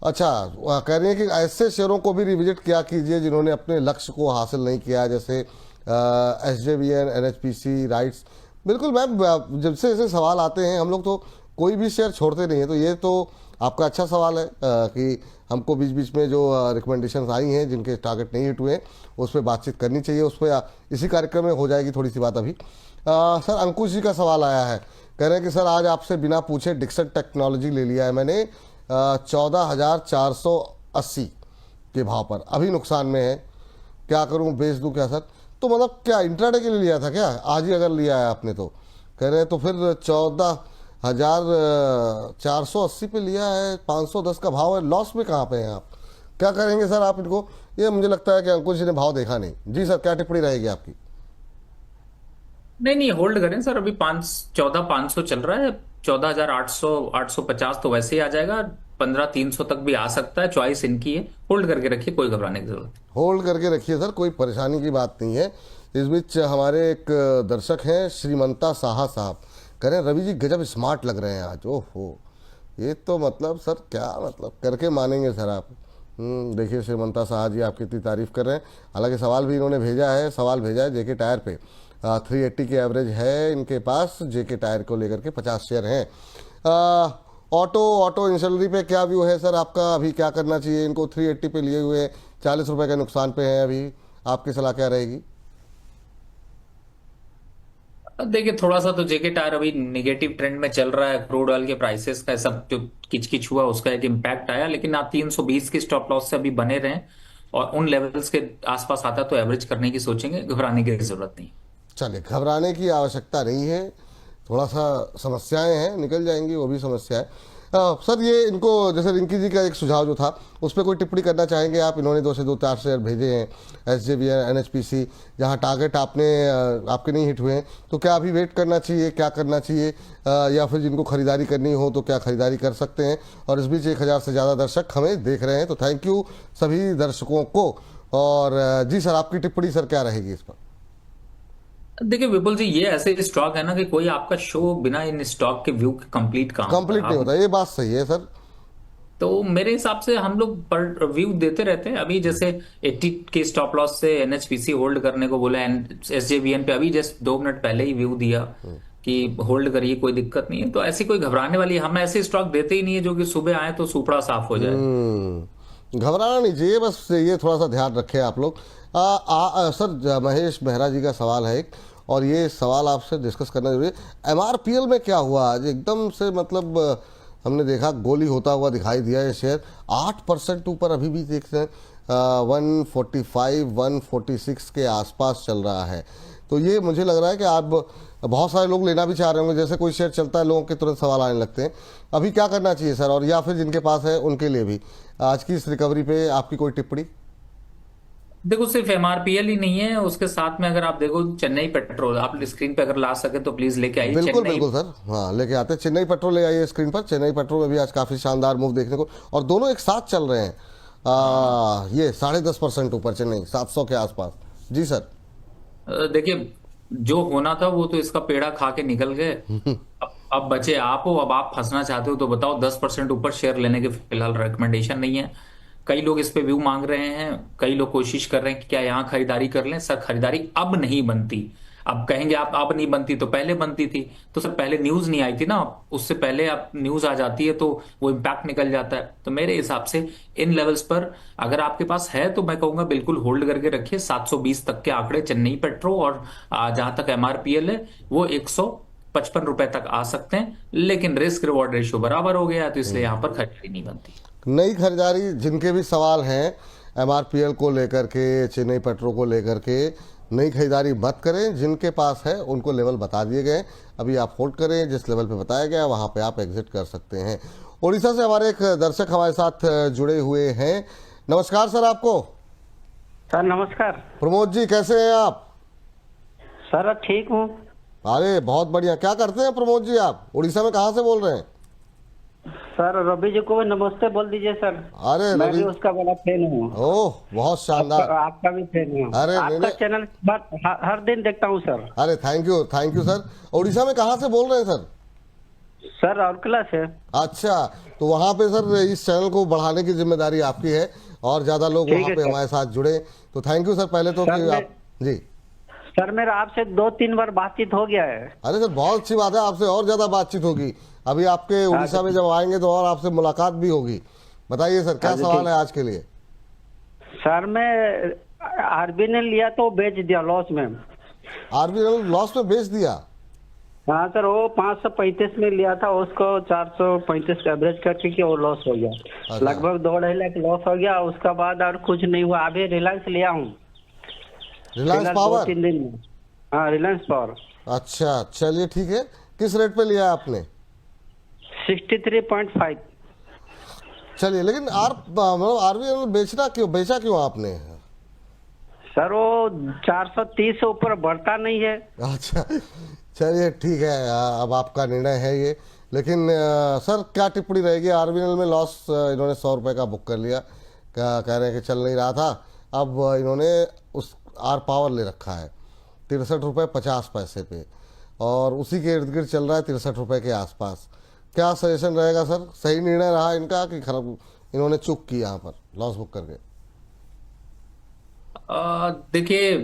अच्छा, कह रही हैं कि ऐसे शेयरों को भी रिविजिट किया कीजिए जिन्होंने अपने लक्ष्य को हासिल नहीं किया, जैसे SJVN, NHPC, राइट्स। बिल्कुल मैम, जब से ऐसे सवाल आते हैं हम लोग तो कोई भी शेयर छोड़ते नहीं है। तो ये तो आपका अच्छा सवाल है कि हमको बीच बीच में जो रिकमेंडेशंस आई हैं जिनके टारगेट नहीं हिट हुए हैं उस पर बातचीत करनी चाहिए। उस पर इसी कार्यक्रम में हो जाएगी थोड़ी सी बात। अभी सर अंकुश जी का सवाल आया है, कह रहे हैं कि सर आज आपसे बिना पूछे डिक्सन टेक्नोलॉजी ले लिया है मैंने 14,480 के भाव पर, अभी नुकसान में है, क्या करूं, बेच दूं क्या सर? तो मतलब क्या इंट्राडे के लिए लिया था क्या? आज ही अगर लिया है आपने तो कह रहे हैं तो फिर 14,480 पे लिया है, 510 का भाव है, लॉस में कहाँ पे हैं आप? क्या करेंगे सर आप इनको? ये मुझे लगता है कि अंकुश जी ने भाव देखा नहीं। जी सर, क्या टिप्पणी रहेगी आपकी? नहीं नहीं, होल्ड करें सर, अभी 14,500 चल रहा है, 14,800 850 तो वैसे ही आ जाएगा, 15,300 तक भी आ सकता है, चॉइस इनकी है। होल्ड करके रखिए, कोई घबराने की जरूरत नहीं। होल्ड करके रखिए सर, कोई परेशानी की बात नहीं है। इस बीच हमारे एक दर्शक हैं श्रीमंता साहा साहब, कह रहे हैं रवि जी गजब स्मार्ट लग रहे हैं आज। ओहो, ये तो मतलब सर क्या मतलब करके मानेंगे सर आप। देखिए श्रीमंता साहा जी आपकी इतनी तारीफ कर रहे हैं, हालांकि सवाल भी इन्होंने भेजा है, सवाल भेजा है जेके टायर पे। 380 की एवरेज है इनके पास। जेके टायर को लेकर के 50 शेयर हैं। ऑटो इंसलरी पे क्या व्यू है सर आपका? अभी क्या करना चाहिए इनको? 380 पे लिए हुए 40 रुपए के नुकसान पे है अभी, आपकी सलाह क्या रहेगी? देखिए, थोड़ा सा तो जेके टायर अभी निगेटिव ट्रेंड में चल रहा है। क्रूड ऑयल के प्राइसेस का सब जो किचकिच हुआ उसका एक इम्पैक्ट आया, लेकिन आप 320 की स्टॉप लॉस से अभी बने रहें और उन लेवल्स के आसपास आता तो एवरेज करने की सोचेंगे, घबराने की जरूरत नहीं। चलिए, घबराने की आवश्यकता नहीं है। थोड़ा सा समस्याएं हैं, निकल जाएंगी वो भी समस्याएं। सर ये इनको जैसे रिंकी जी का एक सुझाव जो था उस पर कोई टिप्पणी करना चाहेंगे आप? इन्होंने 2 से 4 शेयर भेजे हैं SJVN NHPC, जहां टारगेट आपके नहीं हिट हुए हैं, तो क्या अभी वेट करना चाहिए, क्या करना चाहिए, या फिर जिनको खरीदारी करनी हो तो क्या खरीदारी कर सकते हैं? और इस बीच 1000 से ज़्यादा दर्शक हमें देख रहे हैं, तो थैंक यू सभी दर्शकों को। और जी सर, आपकी टिप्पणी सर क्या रहेगी इस पर? देखिए विपुल जी, ये ऐसे स्टॉक है ना कि कोई आपका शो बिना इन स्टॉक के व्यू के कंप्लीट कहाँ होता है। कंप्लीट नहीं आप होता, ये बात सही है सर। तो मेरे हिसाब से हम लोग पर व्यू देते रहते हैं। अभी जैसे 80 के स्टॉप लॉस से NHPC होल्ड करने को बोला, SJVN पे अभी जस्ट 2 मिनट पहले ही व्यू दिया कि होल्ड करिए, कोई दिक्कत नहीं है। तो ऐसी कोई घबराने वाली, हम ऐसे स्टॉक देते ही नहीं है जो कि सुबह आए तो सुपड़ा साफ हो जाए। घबराना नहीं चाहिए, बस ये थोड़ा सा ध्यान रखें आप लोग। सर महेश मेहरा जी का सवाल है एक, और ये सवाल आपसे डिस्कस करना जरूरी है। MRPL में क्या हुआ आज एकदम से? मतलब हमने देखा गोली होता हुआ दिखाई दिया ये शेयर। 8% ऊपर अभी भी देखते हैं, 145 146 के आसपास चल रहा है। तो ये मुझे लग रहा है कि आप बहुत सारे लोग लेना भी चाह रहे होंगे। जैसे कोई शेयर चलता है लोगों के तुरंत सवाल आने लगते हैं, अभी क्या करना चाहिए सर? और या फिर जिनके पास है उनके लिए भी आज की इस रिकवरी पे आपकी कोई टिप्पणी? देखो, सिर्फ MRPL ही नहीं है, उसके साथ में अगर आप देखो चेन्नई पेट्रोल, आप स्क्रीन पे अगर ला सके तो प्लीज लेके आइए। बिल्कुल चेन्नई बिल्कुल सर, हाँ लेके आते हैं। चेन्नई पेट्रोल ले आइए स्क्रीन पर। चेन्नई पेट्रोल में भी आज काफ़ी शानदार मूव देखने को, और दोनों एक साथ चल रहे हैं। ये 10.5% ऊपर, चेन्नई 700 के आसपास। जी सर। देखिए, जो होना था वो तो इसका पेड़ा खा के निकल गए। अब बचे आप हो। अब आप फंसना चाहते हो तो बताओ। 10% ऊपर शेयर लेने के फिलहाल रिकमेंडेशन नहीं है। कई लोग इस पे व्यू मांग रहे हैं, कई लोग कोशिश कर रहे हैं कि क्या यहाँ खरीदारी कर लें। सर, खरीदारी अब नहीं बनती। अब कहेंगे आप अब नहीं बनती, तो पहले बनती थी। तो सर, पहले न्यूज नहीं आई थी ना, उससे पहले अब न्यूज आ जाती है तो वो इम्पैक्ट निकल जाता है। तो मेरे हिसाब से इन लेवल्स पर अगर आपके पास है तो मैं कहूंगा बिल्कुल होल्ड करके रखिए। 720 तक के आंकड़े चेन्नई पेट्रो, और जहां तक MRPL है वो 155 रुपए तक आ सकते हैं। लेकिन रिस्क रिवॉर्ड रेशियो बराबर हो गया है, तो इसलिए यहाँ पर खरीदारी नहीं बनती। नई खरीदारी, जिनके भी सवाल हैं MRPL को लेकर के, चेन्नई पेट्रो को लेकर के, नई खरीदारी मत करें। जिनके पास है उनको लेवल बता दिए गए, अभी आप होल्ड करें। जिस लेवल पे बताया गया वहाँ पे आप एग्जिट कर सकते हैं। उड़ीसा से हमारे एक दर्शक हमारे साथ जुड़े हुए हैं। नमस्कार सर आपको। सर नमस्कार। प्रमोद जी, कैसे हैं आप? सर ठीक हूँ। अरे बहुत बढ़िया। क्या करते हैं प्रमोद जी आप? उड़ीसा में कहाँ से बोल रहे हैं? सर रवि जी को नमस्ते बोल दीजिए सर। अरे मैं रवि, भी उसका बड़ा फैन हूँ। ओह बहुत शानदार। आपका भी फैन हूँ। अरे आपका नहीं। चैनल हर दिन देखता हूँ सर। अरे थैंक यू सर। उड़ीसा में कहाँ से बोल रहे हैं सर? सर राउरकेला से। अच्छा, तो वहाँ पे सर इस चैनल को बढ़ाने की जिम्मेदारी आपकी है, और ज़्यादा लोग ठीक वहाँ है पे सर। हमारे साथ जुड़े। तो थैंक यू सर पहले तो सर कि आप जी। सर मेरा आपसे 2-3 बार बातचीत हो गया है। अरे सर बहुत अच्छी बात है, आपसे और ज़्यादा बातचीत होगी। अभी आपके उड़ीसा में जब आएंगे तो और आपसे मुलाकात भी होगी। बताइए सर, क्या सवाल है आज के लिए? सर मैं आरबी ने लिया तो बेच दिया लॉस में। RBL लॉस में बेच दिया? हाँ सर, वो 535 में लिया था, उसको 435 का एवरेज करके कि वो लॉस हो गया। अच्छा। लगभग 2.5 लाख लॉस हो गया। उसका बाद और कुछ नहीं हुआ। अभी रिलायंस लिया हूँ। रिलायंस पावर? 2-3 दिन में। हाँ, रिलायंस पावर। अच्छा चलिए ठीक है। किस रेट पे लिया आपने? 63.5। चलिए, लेकिन मतलब RBL बेचा क्यों आपने? सर वो 430 से ऊपर बढ़ता नहीं है। अच्छा चलिए ठीक है, अब आपका निर्णय है ये। लेकिन सर क्या टिप्पणी रहेगी? RBL में लॉस इन्होंने 100 रुपये का बुक कर लिया, कह रहे हैं कि चल नहीं रहा था। अब इन्होंने उस आर पावर ले रखा है 63 रुपये 50 पैसे पे, और उसी के इर्द गिर्द चल रहा है 63 रुपये के आसपास। क्या सजेशन रहेगा सर? सही निर्णय रहा इनका कि खराब, इन्होंने चूक की यहाँ पर लॉस बुक करके? देखिए,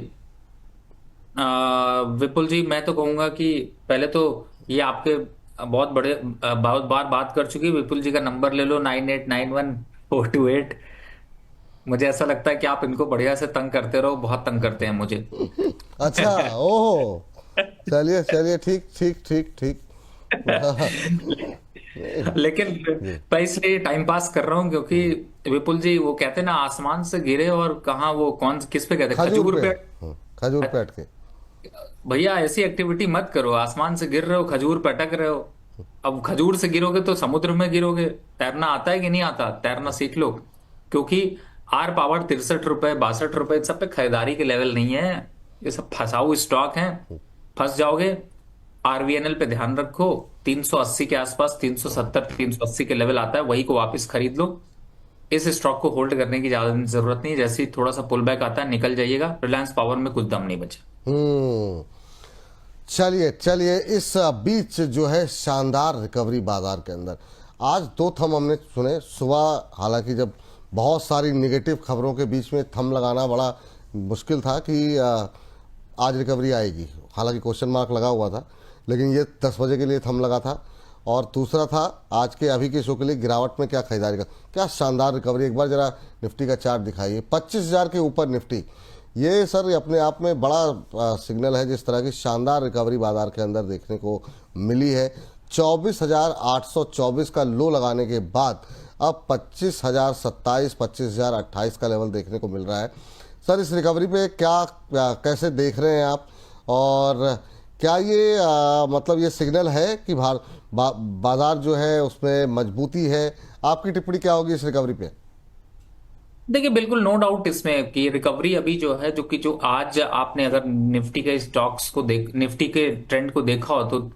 विपुल जी, मैं तो कहूंगा कि पहले तो ये आपके बहुत बार बात कर चुकी है। विपुल जी का नंबर ले लो, 9891 428। मुझे ऐसा लगता है कि आप इनको बढ़िया से तंग करते रहो, बहुत तंग करते हैं मुझे। अच्छा, ओहो, चलिए चलिए, ठीक ठीक ठीक ठीक। नहीं, लेकिन जी, मैं इसलिए टाइम पास कर रहा हूँ क्योंकि विपुल जी वो कहते हैं ना, आसमान से गिरे और कहाँ वो कौन किस पे कहते हैं, खजूर खजूर पे। पे। खजूर पे अटके। भैया ऐसी एक्टिविटी मत करो, आसमान से गिर रहे हो, खजूर पे अटक रहे हो। अब खजूर से गिरोगे तो समुद्र में गिरोगे। तैरना आता है कि नहीं आता? तैरना सीख लो। क्योंकि आर पावर 63 रुपए 62 रुपए इन सब पे खरीदारी के लेवल नहीं है। ये सब फंसाऊ स्टॉक हैं, फंस जाओगे। आरवीएनएल पे ध्यान रखो, 380 के आसपास, 370 380 के लेवल आता है, वही को वापस खरीद लो। इस स्टॉक को होल्ड करने की ज्यादा जरूरत नहीं। जैसे ही थोड़ा सा पुल बैक आता है निकल जाइएगा। रिलायंस पावर में कुछ दम नहीं बचा। हम्म। चलिए चलिए, इस बीच जो है शानदार रिकवरी बाजार के अंदर। आज दो थम हमने सुने सुबह, हालांकि जब बहुत सारी निगेटिव खबरों के बीच में थम लगाना बड़ा मुश्किल था कि आज रिकवरी आएगी, हालांकि क्वेश्चन मार्क लगा हुआ था, लेकिन ये 10 बजे के लिए थम लगा था। और दूसरा था आज के अभी के शो के लिए गिरावट में क्या खरीदारी का, क्या शानदार रिकवरी। एक बार जरा निफ्टी का चार्ट दिखाइए, 25,000 के ऊपर निफ्टी। ये सर ये अपने आप में बड़ा सिग्नल है, जिस तरह की शानदार रिकवरी बाजार के अंदर देखने को मिली है। 24,824 का लो लगाने के बाद अब 25,027 25,028 का लेवल देखने को मिल रहा है। सर इस रिकवरी पे कैसे देख रहे हैं आप, और क्या ये मतलब ये सिग्नल है कि बाजार जो है उसमें मजबूती है? आपकी टिप्पणी क्या होगी इस रिकवरी पे? देखिए, बिल्कुल नो डाउट इसमें कि रिकवरी अभी जो है, जो आज आपने अगर निफ्टी के स्टॉक्स को निफ्टी के ट्रेंड को देखा हो, तो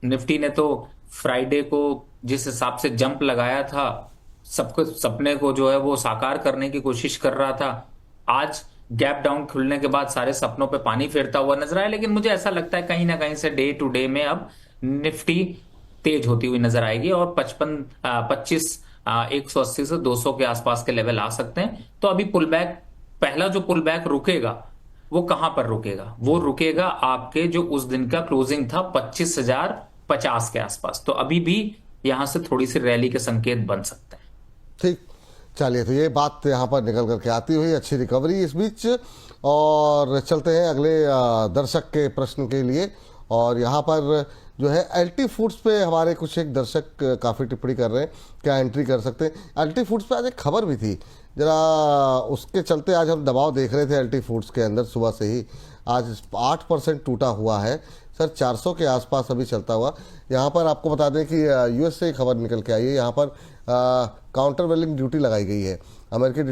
निफ्टी ने तो फ्राइडे को जिस हिसाब से जंप लगाया था, सबको सपने को जो है वो साकार करने की कोशिश कर रहा था। आज गैप डाउन खुलने के बाद सारे सपनों पे पानी फेरता हुआ नजर आया। लेकिन मुझे ऐसा लगता है कहीं ना कहीं से डे टू डे में अब निफ्टी तेज होती हुई नजर आएगी और 180 से 200 के आसपास के लेवल आ सकते हैं। तो अभी पुल बैक, पहला जो पुल बैक रुकेगा वो कहां पर रुकेगा? वो रुकेगा आपके जो उस दिन का क्लोजिंग था 25,050 के आसपास। तो अभी भी यहां से थोड़ी सी रैली के संकेत बन सकते हैं। ठीक, चलिए, तो ये बात यहाँ पर निकल करके आती हुई अच्छी रिकवरी इस बीच। और चलते हैं अगले दर्शक के प्रश्न के लिए। और यहाँ पर जो है एलटी फूड्स पे हमारे कुछ एक दर्शक काफ़ी टिप्पणी कर रहे हैं, क्या एंट्री कर सकते हैं। एलटी फूड्स पे आज एक खबर भी थी, जरा उसके चलते आज हम दबाव देख रहे थे एलटी फूड्स के अंदर सुबह से ही। आज 8% टूटा हुआ है सर, 400 के आसपास अभी चलता हुआ। यहाँ पर आपको बता दें कि यूएस से खबर निकल के आई है, यहाँ पर काउंटर वेलिंग ड्यूटी लगाई गई है। अमेरिकी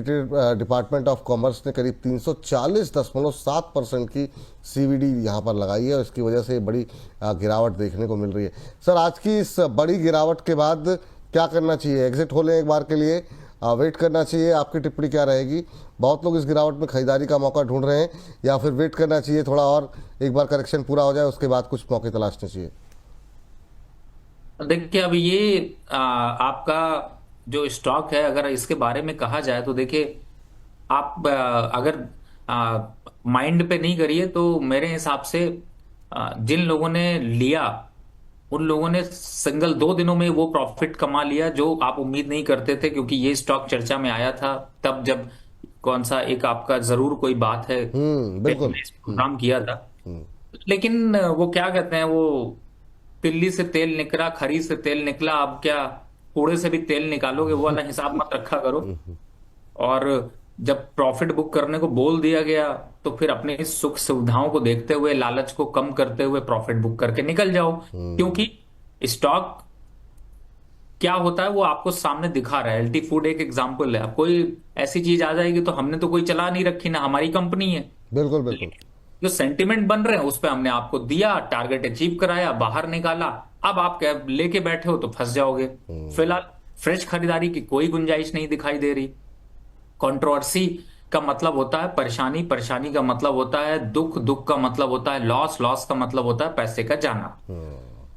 डिपार्टमेंट ऑफ कॉमर्स ने करीब 340.7% की सीवीडी यहाँ पर लगाई है और इसकी वजह से बड़ी गिरावट देखने को मिल रही है। सर आज की इस बड़ी गिरावट के बाद क्या करना चाहिए? एग्जिट हो लें एक बार के लिए, वेट करना चाहिए? आपकी टिप्पणी क्या रहेगी? बहुत लोग इस गिरावट में खरीदारी का मौका ढूंढ रहे हैं, या फिर वेट करना चाहिए थोड़ा और, एक बार करेक्शन पूरा हो जाए उसके बाद कुछ मौके तलाशने चाहिए? देखिए, अब ये आपका जो स्टॉक है, अगर इसके बारे में कहा जाए तो देखिए, आप अगर माइंड पे नहीं करिए तो मेरे हिसाब से जिन लोगों ने लिया उन लोगों ने सिंगल 2 दिनों में वो प्रॉफिट कमा लिया जो आप उम्मीद नहीं करते थे। क्योंकि ये स्टॉक चर्चा में आया था तब जब कौन सा एक आपका जरूर कोई बात है पे बिल्कुल। हमने इस प्रोग्राम किया था। लेकिन वो क्या कहते हैं, वो तिल्ली से तेल निकला, खरी से तेल निकला, अब क्या कूड़े से भी तेल निकालोगे, वो वाला हिसाब मत रखा करो। और जब प्रॉफिट बुक करने को बोल दिया गया तो फिर अपनी सुख सुविधाओं को देखते हुए, लालच को कम करते हुए प्रॉफिट बुक करके निकल जाओ। क्योंकि स्टॉक क्या होता है वो आपको सामने दिखा रहा है। एलटी फूड एक एग्जांपल है। अब कोई ऐसी चीज आ जाएगी तो हमने तो कोई चला नहीं रखी ना, हमारी कंपनी है। बिल्कुल बिल्कुल। जो सेंटिमेंट बन रहे हैं उस पर हमने आपको दिया, टारगेट अचीव कराया, बाहर निकाला। अब आप क्या लेके बैठे हो तो फंस जाओगे। फिलहाल फ्रेश खरीदारी की कोई गुंजाइश नहीं दिखाई दे रही। कंट्रोवर्सी का मतलब होता है परेशानी, परेशानी का मतलब होता है दुख, दुख का मतलब होता है लॉस, लॉस का मतलब होता है पैसे का जाना।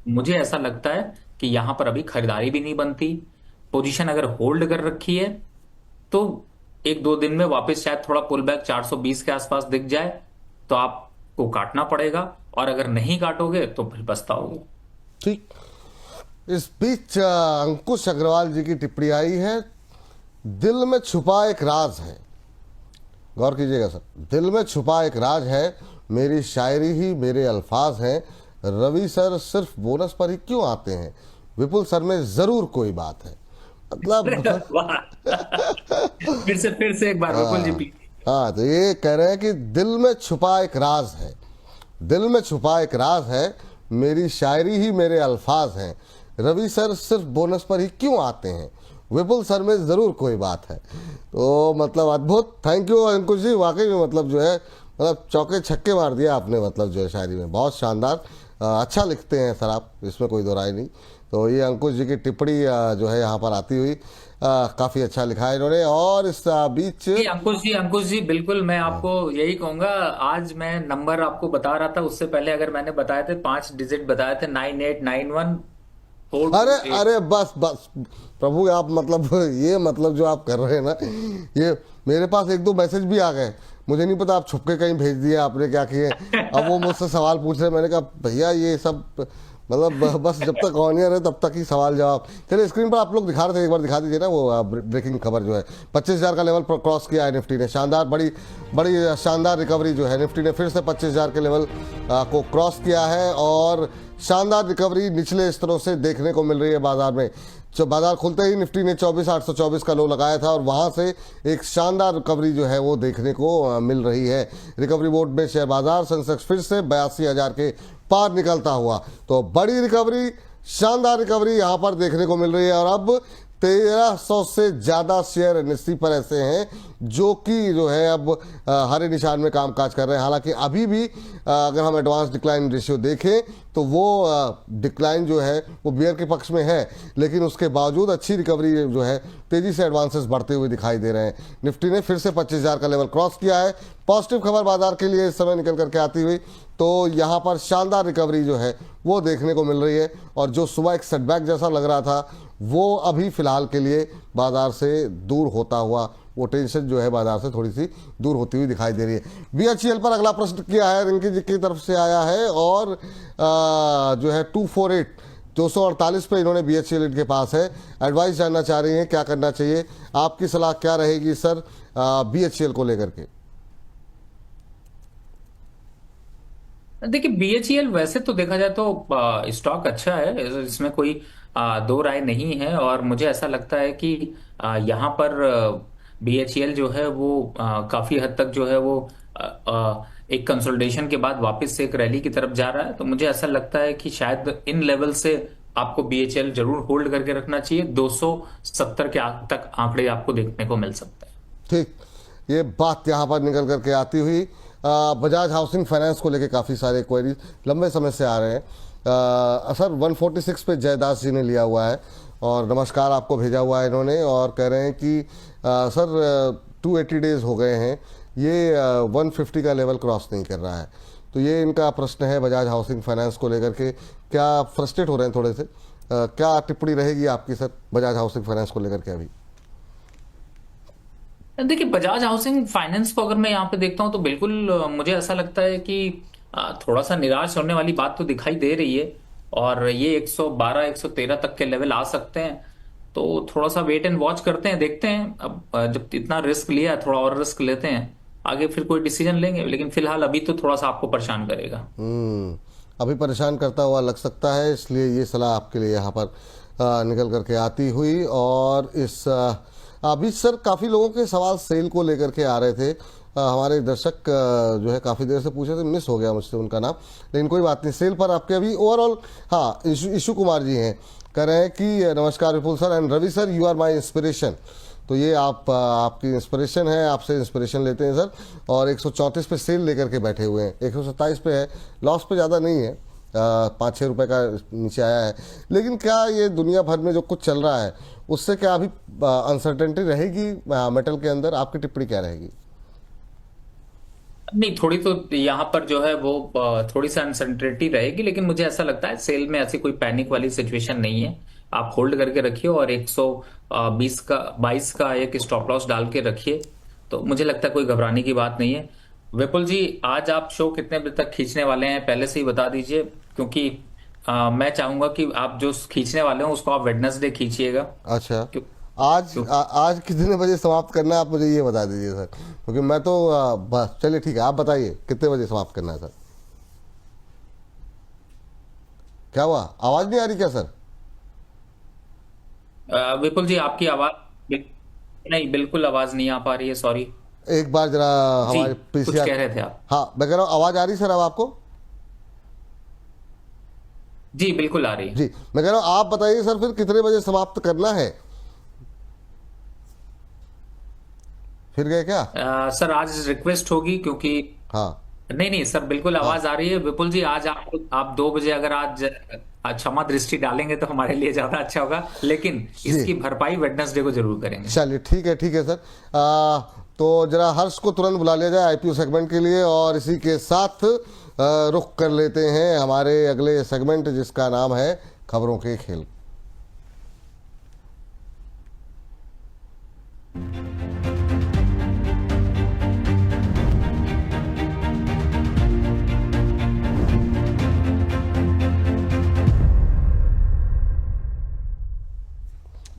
मुझे ऐसा लगता है कि यहां पर अभी खरीदारी भी नहीं बनती। पोजीशन अगर होल्ड कर रखी है तो 1-2 दिन में वापस शायद थोड़ा पुल बैक 420 के आसपास दिख जाए तो आप को काटना पड़ेगा, और अगर नहीं काटोगे तो फिर पछताओगे। ठीक। इस बीच अंकुश अग्रवाल जी की टिप्पणी आई है, दिल में छुपा एक राज है। गौर कीजिएगा सर, दिल में छुपा एक राज है, मेरी शायरी ही मेरे अल्फाज हैं, रवि सर सिर्फ बोनस पर ही क्यों आते हैं, विपुल सर में जरूर कोई बात है। मतलब वाह। फिर से एक बार विपुल जी प्लीज। हाँ, तो ये कह रहे हैं कि दिल में छुपा एक राज है, दिल में छुपा एक राज है, मेरी शायरी ही मेरे अल्फाज हैं, रवि सर सिर्फ बोनस पर ही क्यों आते हैं, विपुल सर में ज़रूर कोई बात है। तो मतलब अद्भुत, थैंक यू अंकुश जी, वाकई में मतलब जो है मतलब चौके छक्के मार दिया आपने, मतलब जो है शायरी में बहुत शानदार। अच्छा लिखते हैं सर आप, इसमें कोई दो राय नहीं। तो ये अंकुश जी की टिप्पणी जो है यहाँ पर आती हुई काफ़ी अच्छा लिखा है इन्होंने। और इस बीच जी, अंकुश जी बिल्कुल, मैं आपको यही कहूंगा, आज मैं नंबर आपको बता रहा था, उससे पहले अगर मैंने बताए थे 5 डिजिट बताए थे, 9891 अरे 428। अरे बस बस प्रभु, आप मतलब ये मतलब जो आप कर रहे हैं ना, ये मेरे पास एक दो मैसेज भी आ गए, मुझे नहीं पता आप छुप के कहीं भेज दिए आपने, क्या किए। अब वो मुझसे सवाल पूछ रहे, मैंने कहा भैया ये सब मतलब बस जब तक ऑनियर है तब तक ही सवाल जवाब। चलिए स्क्रीन पर आप लोग दिखा रहे थे, एक बार दिखा दीजिए ना वो ब्रेकिंग खबर जो है। 25,000 का लेवल क्रॉस किया है निफ्टी ने, शानदार, बड़ी बड़ी शानदार रिकवरी जो है, निफ्टी ने फिर से 25,000 के लेवल को क्रॉस किया है और शानदार रिकवरी निचले स्तरों से देखने को मिल रही है बाजार में। जो बाजार खुलते ही निफ्टी ने 24,824 का लो लगाया था और वहां से एक शानदार रिकवरी जो है वो देखने को मिल रही है। रिकवरी मोड में शेयर बाजार, सेंसेक्स फिर से 82,000 के पार निकलता हुआ, तो बड़ी रिकवरी, शानदार रिकवरी यहां पर देखने को मिल रही है। और अब 1300 से ज़्यादा शेयर निफ्टी पर ऐसे हैं जो कि जो है अब हरे निशान में कामकाज कर रहे हैं। हालांकि अभी भी अगर हम एडवांस डिक्लाइन रेशियो देखें तो वो डिक्लाइन जो है वो बियर के पक्ष में है, लेकिन उसके बावजूद अच्छी रिकवरी जो है, तेजी से एडवांसेस बढ़ते हुए दिखाई दे रहे हैं। निफ्टी ने फिर से 25,000 का लेवल क्रॉस किया है। पॉजिटिव खबर बाजार के लिए इस समय निकल करके आती हुई, तो यहाँ पर शानदार रिकवरी जो है वो देखने को मिल रही है। और जो सुबह एक सेटबैक जैसा लग रहा था वो अभी फिलहाल के लिए बाजार से दूर होता हुआ, वो टेंशन जो है बाजार से थोड़ी सी दूर होती हुई दिखाई दे रही है। बीएचईएल पर अगला प्रश्न किया है, रिंकी जी की तरफ से आया है और जो है 248 पे इन्होंने बीएचईएल के पास है, एडवाइस जानना चाह रही हैं क्या करना चाहिए, आपकी सलाह क्या रहेगी सर बीएचईएल को लेकर के। देखिए, बीएचईएल वैसे तो देखा जाए तो स्टॉक अच्छा है, इसमें कोई दो राय नहीं है। और मुझे ऐसा लगता है कि यहाँ पर बीएचईएल जो है वो काफी हद तक जो है वो एक कंसोलिडेशन के बाद वापस से एक रैली की तरफ जा रहा है। तो मुझे ऐसा लगता है कि शायद इन लेवल से आपको बीएचईएल जरूर होल्ड करके रखना चाहिए। 270 के तक आंकड़े आपको देखने को मिल सकते हैं। ठीक, ये बात यहाँ पर निकल करके आती हुई बजाज हाउसिंग फाइनेंस को लेके काफ़ी सारे क्वेरीज लंबे समय से आ रहे हैं। सर 146 पे जयदास जी ने लिया हुआ है और नमस्कार आपको भेजा हुआ है इन्होंने, और कह रहे हैं कि सर 280 डेज हो गए हैं, ये 150 का लेवल क्रॉस नहीं कर रहा है। तो ये इनका प्रश्न है बजाज हाउसिंग फाइनेंस को लेकर के, क्या फ्रस्ट्रेट हो रहे हैं थोड़े से, क्या टिप्पणी रहेगी आपकी सर बजाज हाउसिंग फाइनेंस को लेकर के अभी? देखिए, बजाज हाउसिंग फाइनेंस को अगर मैं यहाँ पे देखता हूँ तो बिल्कुल मुझे ऐसा लगता है कि थोड़ा सा निराश होने वाली बात तो दिखाई दे रही है। और ये 112 113 तक के लेवल आ सकते हैं, तो थोड़ा सा वेट एंड वॉच करते हैं, देखते हैं। अब जब इतना रिस्क लिया है, थोड़ा और रिस्क लेते हैं, आगे फिर कोई डिसीजन लेंगे। लेकिन फिलहाल अभी तो थोड़ा सा आपको परेशान करेगा। अभी परेशान करता हुआ लग सकता है, इसलिए ये सलाह आपके लिए यहाँ पर निकल करके आती हुई। और इस अभी सर काफ़ी लोगों के सवाल सेल को लेकर के आ रहे थे, हमारे दर्शक जो है काफ़ी देर से पूछे थे, मिस हो गया मुझसे उनका नाम, लेकिन कोई बात नहीं। सेल पर आपके अभी ओवरऑल, हाँ, ईशु कुमार जी हैं, कह रहे हैं कि नमस्कार Vipul sir and Ravi sir, you are my inspiration. तो ये आपकी इंस्पिरेशन है, आपसे इंस्पिरेशन लेते हैं सर। और 134 पे सेल लेकर के बैठे हुए हैं, 127 पे है, लॉस पे ज़्यादा नहीं है, 5-6 रुपये का नीचे आया है। लेकिन क्या ये दुनिया भर में जो कुछ चल रहा है उससे क्या अभी अनसर्टेनिटी रहेगी मेटल के अंदर, आपकी टिप्पणी क्या रहेगी? नहीं, थोड़ी तो यहाँ पर जो है वो थोड़ी सी अनसर्टेनिटी रहेगी, लेकिन मुझे ऐसा लगता है सेल में ऐसी कोई पैनिक वाली सिचुएशन नहीं है। आप होल्ड करके रखिए और 122 का एक स्टॉप लॉस डाल के रखिए, तो मुझे लगता है कोई घबराने की बात नहीं है। विपुल जी, आज आप शो कितने बजे तक खींचने वाले हैं पहले से ही बता दीजिए, क्योंकि मैं चाहूंगा कि आप जो खींचने वाले हो उसको आप वेडनेसडे खींचिएगा। अच्छा, क्यों आज क्यों आज कितने बजे समाप्त करना है, आप मुझे ये बता दीजिए सर, क्योंकि मैं तो बस चलिए ठीक है, आप बताइए कितने बजे समाप्त करना है सर। क्या हुआ, आवाज़ नहीं आ रही क्या सर? विपुल जी, आपकी आवाज नहीं, बिल्कुल आवाज नहीं आ पा रही है, सॉरी। एक बार जरा जी, हमारे कुछ पीसीआर। कह रहे थे आप? हाँ, मैं कह रहा हूँ आवाज़ आ रही सर अब आपको? जी, बिल्कुल आ रही है। जी, मैं कह रहा हूँ आप बताइए सर फिर कितने बजे समाप्त करना है। फिर गए क्या? सर, आज रिक्वेस्ट होगी क्योंकि हाँ नहीं नहीं सर, बिल्कुल हाँ आवाज आ रही है। विपुल जी, आज आप 2 बजे अगर आज क्षमा दृष्टि डालेंगे तो हमारे लिए ज्यादा अच्छा होगा, लेकिन जी, इसकी भरपाई वेडनेसडे को जरूर करेंगे। चलिए ठीक है सर। तो जरा हर्ष को तुरंत बुला लिया जाए आईपीओ सेगमेंट के लिए, और इसी के साथ रुख कर लेते हैं हमारे अगले सेगमेंट जिसका नाम है खबरों के खेल।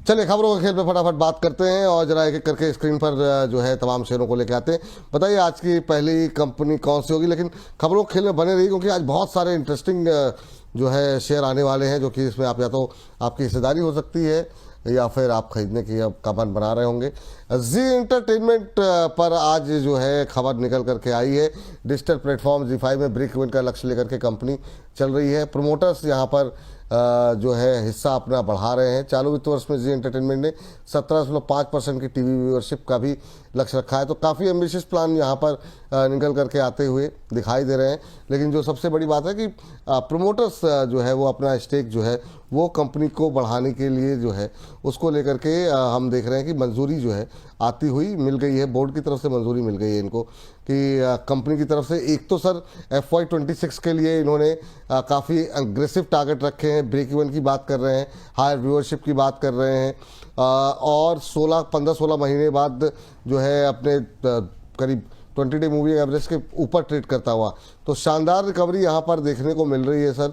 चलिए खबरों के खेल पे फटाफट बात करते हैं और जरा एक एक करके स्क्रीन पर जो है तमाम शेयरों को लेकर आते हैं। बताइए आज की पहली कंपनी कौन सी होगी, लेकिन खबरों के खेल में बने रही क्योंकि आज बहुत सारे इंटरेस्टिंग जो है शेयर आने वाले हैं, जो कि इसमें आप या तो आपकी हिस्सेदारी हो सकती है या फिर आप खरीदने की अब का मन बना रहे होंगे। जी एंटरटेनमेंट पर आज जो है खबर निकल करके आई है। डिजिटल प्लेटफॉर्म जी5 में ब्रेक इवन का लक्ष्य लेकर के कंपनी चल रही है। प्रोमोटर्स यहाँ पर जो है हिस्सा अपना बढ़ा रहे हैं। चालू वित्त वर्ष में जी एंटरटेनमेंट ने 17.5% की टीवी व्यूअरशिप का भी लक्ष्य रखा है। तो काफ़ी एम्बिशियस प्लान यहाँ पर निकल करके आते हुए दिखाई दे रहे हैं। लेकिन जो सबसे बड़ी बात है कि प्रोमोटर्स जो है वो अपना स्टेक जो है वो कंपनी को बढ़ाने के लिए जो है उसको लेकर के हम देख रहे हैं कि मंजूरी जो है आती हुई मिल गई है। बोर्ड की तरफ से मंजूरी मिल गई है इनको कि कंपनी की तरफ से एक तो सर FY26 के लिए इन्होंने काफ़ी अग्रेसिव टारगेट रखे हैं। ब्रेक इवन की बात कर रहे हैं, हायर व्यूअरशिप की बात कर रहे हैं, और 15-16 महीने बाद जो है अपने करीब 20 डे मूवी एवरेज के ऊपर ट्रेड करता हुआ। तो शानदार रिकवरी यहाँ पर देखने को मिल रही है सर।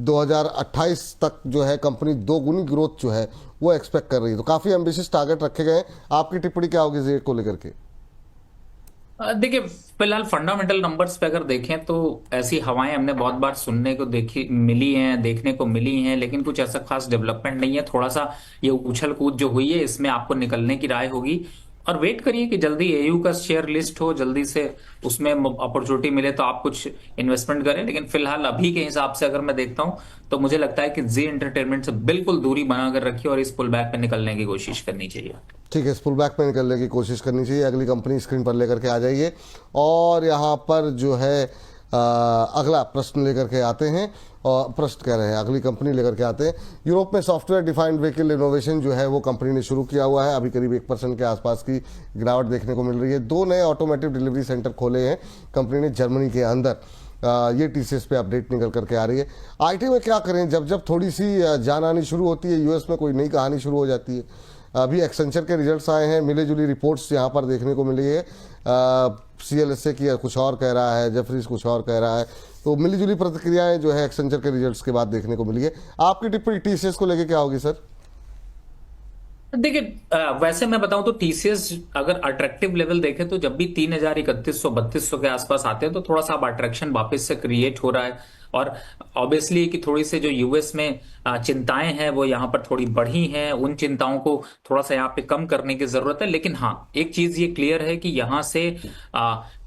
2028 तक जो है कंपनी 2 गुनी ग्रोथ जो है वो एक्सपेक्ट कर रही है। तो काफ़ी एम्बिशियस टारगेट रखे गए हैं। आपकी टिप्पणी क्या होगी जेड को लेकर के? देखिए, फिलहाल फंडामेंटल नंबर्स पे अगर देखें तो ऐसी हवाएं हमने बहुत बार सुनने को मिली हैं, देखने को मिली हैं, लेकिन कुछ ऐसा खास डेवलपमेंट नहीं है। थोड़ा सा ये उछल कूद जो हुई है इसमें आपको निकलने की राय होगी, और वेट करिए कि जल्दी एयू का शेयर लिस्ट हो, जल्दी से उसमें अपॉर्चुनिटी मिले तो आप कुछ इन्वेस्टमेंट करें। लेकिन फिलहाल अभी के हिसाब से अगर मैं देखता हूं तो मुझे लगता है कि जी एंटरटेनमेंट से बिल्कुल दूरी बनाकर रखिए और इस पुल बैक पे निकलने की कोशिश करनी चाहिए। ठीक है, इस पुल बैक में निकलने की कोशिश करनी चाहिए। अगली कंपनी स्क्रीन पर लेकर के आ जाइए और यहाँ पर जो है अगला प्रश्न लेकर के आते हैं, और प्रश्न कह रहे हैं अगली कंपनी लेकर के आते हैं। यूरोप में सॉफ्टवेयर डिफाइंड व्हीकल इनोवेशन जो है वो कंपनी ने शुरू किया हुआ है। अभी करीब 1% के आसपास की गिरावट देखने को मिल रही है। 2 नए ऑटोमेटिव डिलीवरी सेंटर खोले हैं कंपनी ने जर्मनी के अंदर। ये टीसीएस पे अपडेट निकल करके आ रही है। आईटी में क्या करें, जब जब थोड़ी सी जान आनी शुरू होती है यूएस में कोई नई कहानी शुरू हो जाती है। अभी एक्सेंचर के रिजल्ट्स आए हैं, मिली जुली रिपोर्ट्स यहाँ पर देखने को मिली है। CLSA की कुछ और कह रहा है, जेफरीज कुछ और कह रहा है। तो मिली जुली प्रतिक्रियाएं जो है एक्सेंचर के रिजल्ट्स के बाद देखने को मिली है। आपकी टिप्पणी टीसीएस को लेकर क्या होगी सर? देखिए, वैसे मैं बताऊं तो टीसीएस अगर अट्रैक्टिव लेवल देखे तो जब भी 3000, 3100, 3200 के आसपास आते हैं तो थोड़ा सा अब अट्रैक्शन वापस से क्रिएट हो रहा है। और ऑब्वियसली कि थोड़ी से जो यूएस में चिंताएं हैं वो यहाँ पर थोड़ी बढ़ी हैं, उन चिंताओं को थोड़ा सा यहाँ पे कम करने की जरूरत है। लेकिन हाँ, एक चीज ये क्लियर है कि यहाँ से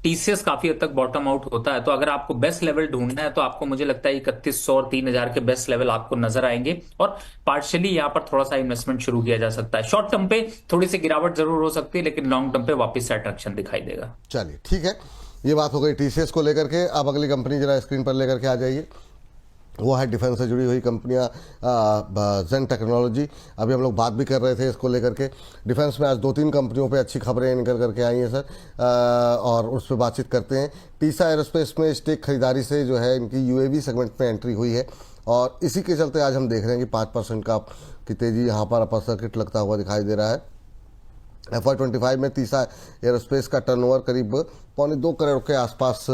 टीसीएस काफी हद तक बॉटम आउट होता है। तो अगर आपको बेस्ट लेवल ढूंढना है तो आपको, मुझे लगता है 3100 और 3000 के बेस्ट लेवल आपको नजर आएंगे, और पार्शियली यहाँ पर थोड़ा सा इन्वेस्टमेंट शुरू किया जा सकता है। शॉर्ट टर्म पे थोड़ी सी गिरावट जरूर हो सकती है, लेकिन लॉन्ग टर्म पे वापस से अट्रैक्शन दिखाई देगा। चलिए ठीक है, ये बात हो गई टीसीएस को लेकर के। अब अगली कंपनी जरा स्क्रीन पर लेकर के आ जाइए। वो है डिफेंस से जुड़ी हुई कंपनियां, जेन टेक्नोलॉजी। अभी हम लोग बात भी कर रहे थे इसको लेकर के। डिफेंस में आज 2-3 कंपनियों पे अच्छी खबरें निकल करके आई हैं सर, और उस पर बातचीत करते हैं। टीसा एरोस्पेस में स्टेक खरीदारी से जो है इनकी यूएवी सेगमेंट में एंट्री हुई है, और इसी के चलते आज हम देख रहे हैं कि 5% का की तेज़ी यहाँ पर अपर सर्किट लगता हुआ दिखाई दे रहा है। FY25 में तीसरा एरोस्पेस का टर्नओवर करीब 1.25 करोड़ के आसपास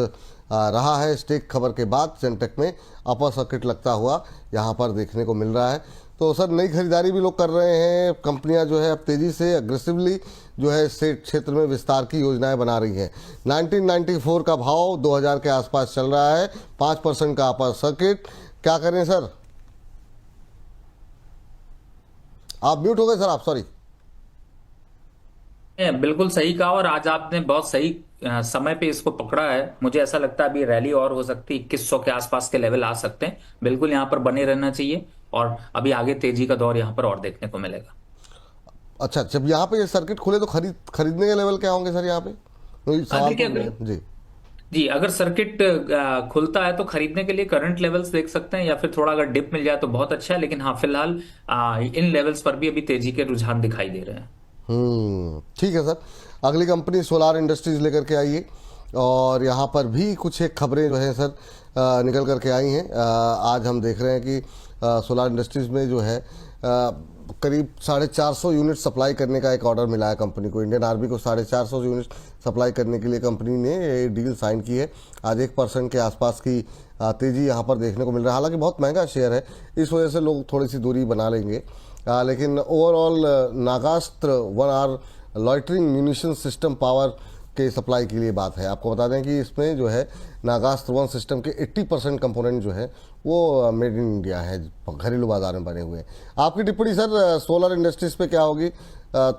रहा है। स्टेक खबर के बाद सेंटेक में अपर सर्किट लगता हुआ यहाँ पर देखने को मिल रहा है। तो सर नई खरीदारी भी लोग कर रहे हैं, कंपनियां जो है अब तेजी से अग्रेसिवली जो है इस क्षेत्र में विस्तार की योजनाएं बना रही हैं। 1994 का भाव 2000 के आसपास चल रहा है, 5% का अपर सर्किट। क्या करें सर? आप म्यूट हो गए सर, आप सॉरी। बिल्कुल सही कहा, और आज आपने बहुत सही समय पे इसको पकड़ा है। मुझे ऐसा लगता है अभी रैली और हो सकती है, 2100 के आसपास के लेवल आ सकते हैं। बिल्कुल यहाँ पर बने रहना चाहिए, और अभी आगे तेजी का दौर यहाँ पर और देखने को मिलेगा। अच्छा, जब यहाँ पे ये सर्किट खुले तो खरीदने के लेवल क्या होंगे सर यहाँ पे? सवाल जी जी, अगर सर्किट खुलता है तो खरीदने के लिए करंट लेवल्स देख सकते हैं, या फिर थोड़ा अगर डिप मिल जाए तो बहुत अच्छा है। लेकिन हाँ, फिलहाल इन लेवल्स पर भी अभी तेजी के रुझान दिखाई दे रहे हैं। ठीक है सर। अगली कंपनी सोलार इंडस्ट्रीज लेकर के आइए, और यहाँ पर भी कुछ एक खबरें जो है सर निकल करके आई हैं। आज हम देख रहे हैं कि सोलार इंडस्ट्रीज में जो है करीब 450 यूनिट सप्लाई करने का एक ऑर्डर मिला है कंपनी को। इंडियन आर्मी को 450 यूनिट सप्लाई करने के लिए कंपनी ने ये डील साइन की है। आज 1% के आसपास की तेज़ी यहाँ पर देखने को मिल रहा है। हालांकि बहुत महंगा शेयर है, इस वजह से लोग थोड़ी सी दूरी बना लेंगे। लेकिन overall Nagastra 1 hour loitering munition system power के सप्लाई के लिए बात है। आपको बता दें कि इसमें जो है नागास्त्र 1 सिस्टम के 80% कंपोनेंट जो है वो मेड इन इंडिया है, घरेलू बाजार में बने हुए हैं। आपकी टिप्पणी सर सोलर इंडस्ट्रीज पे क्या होगी?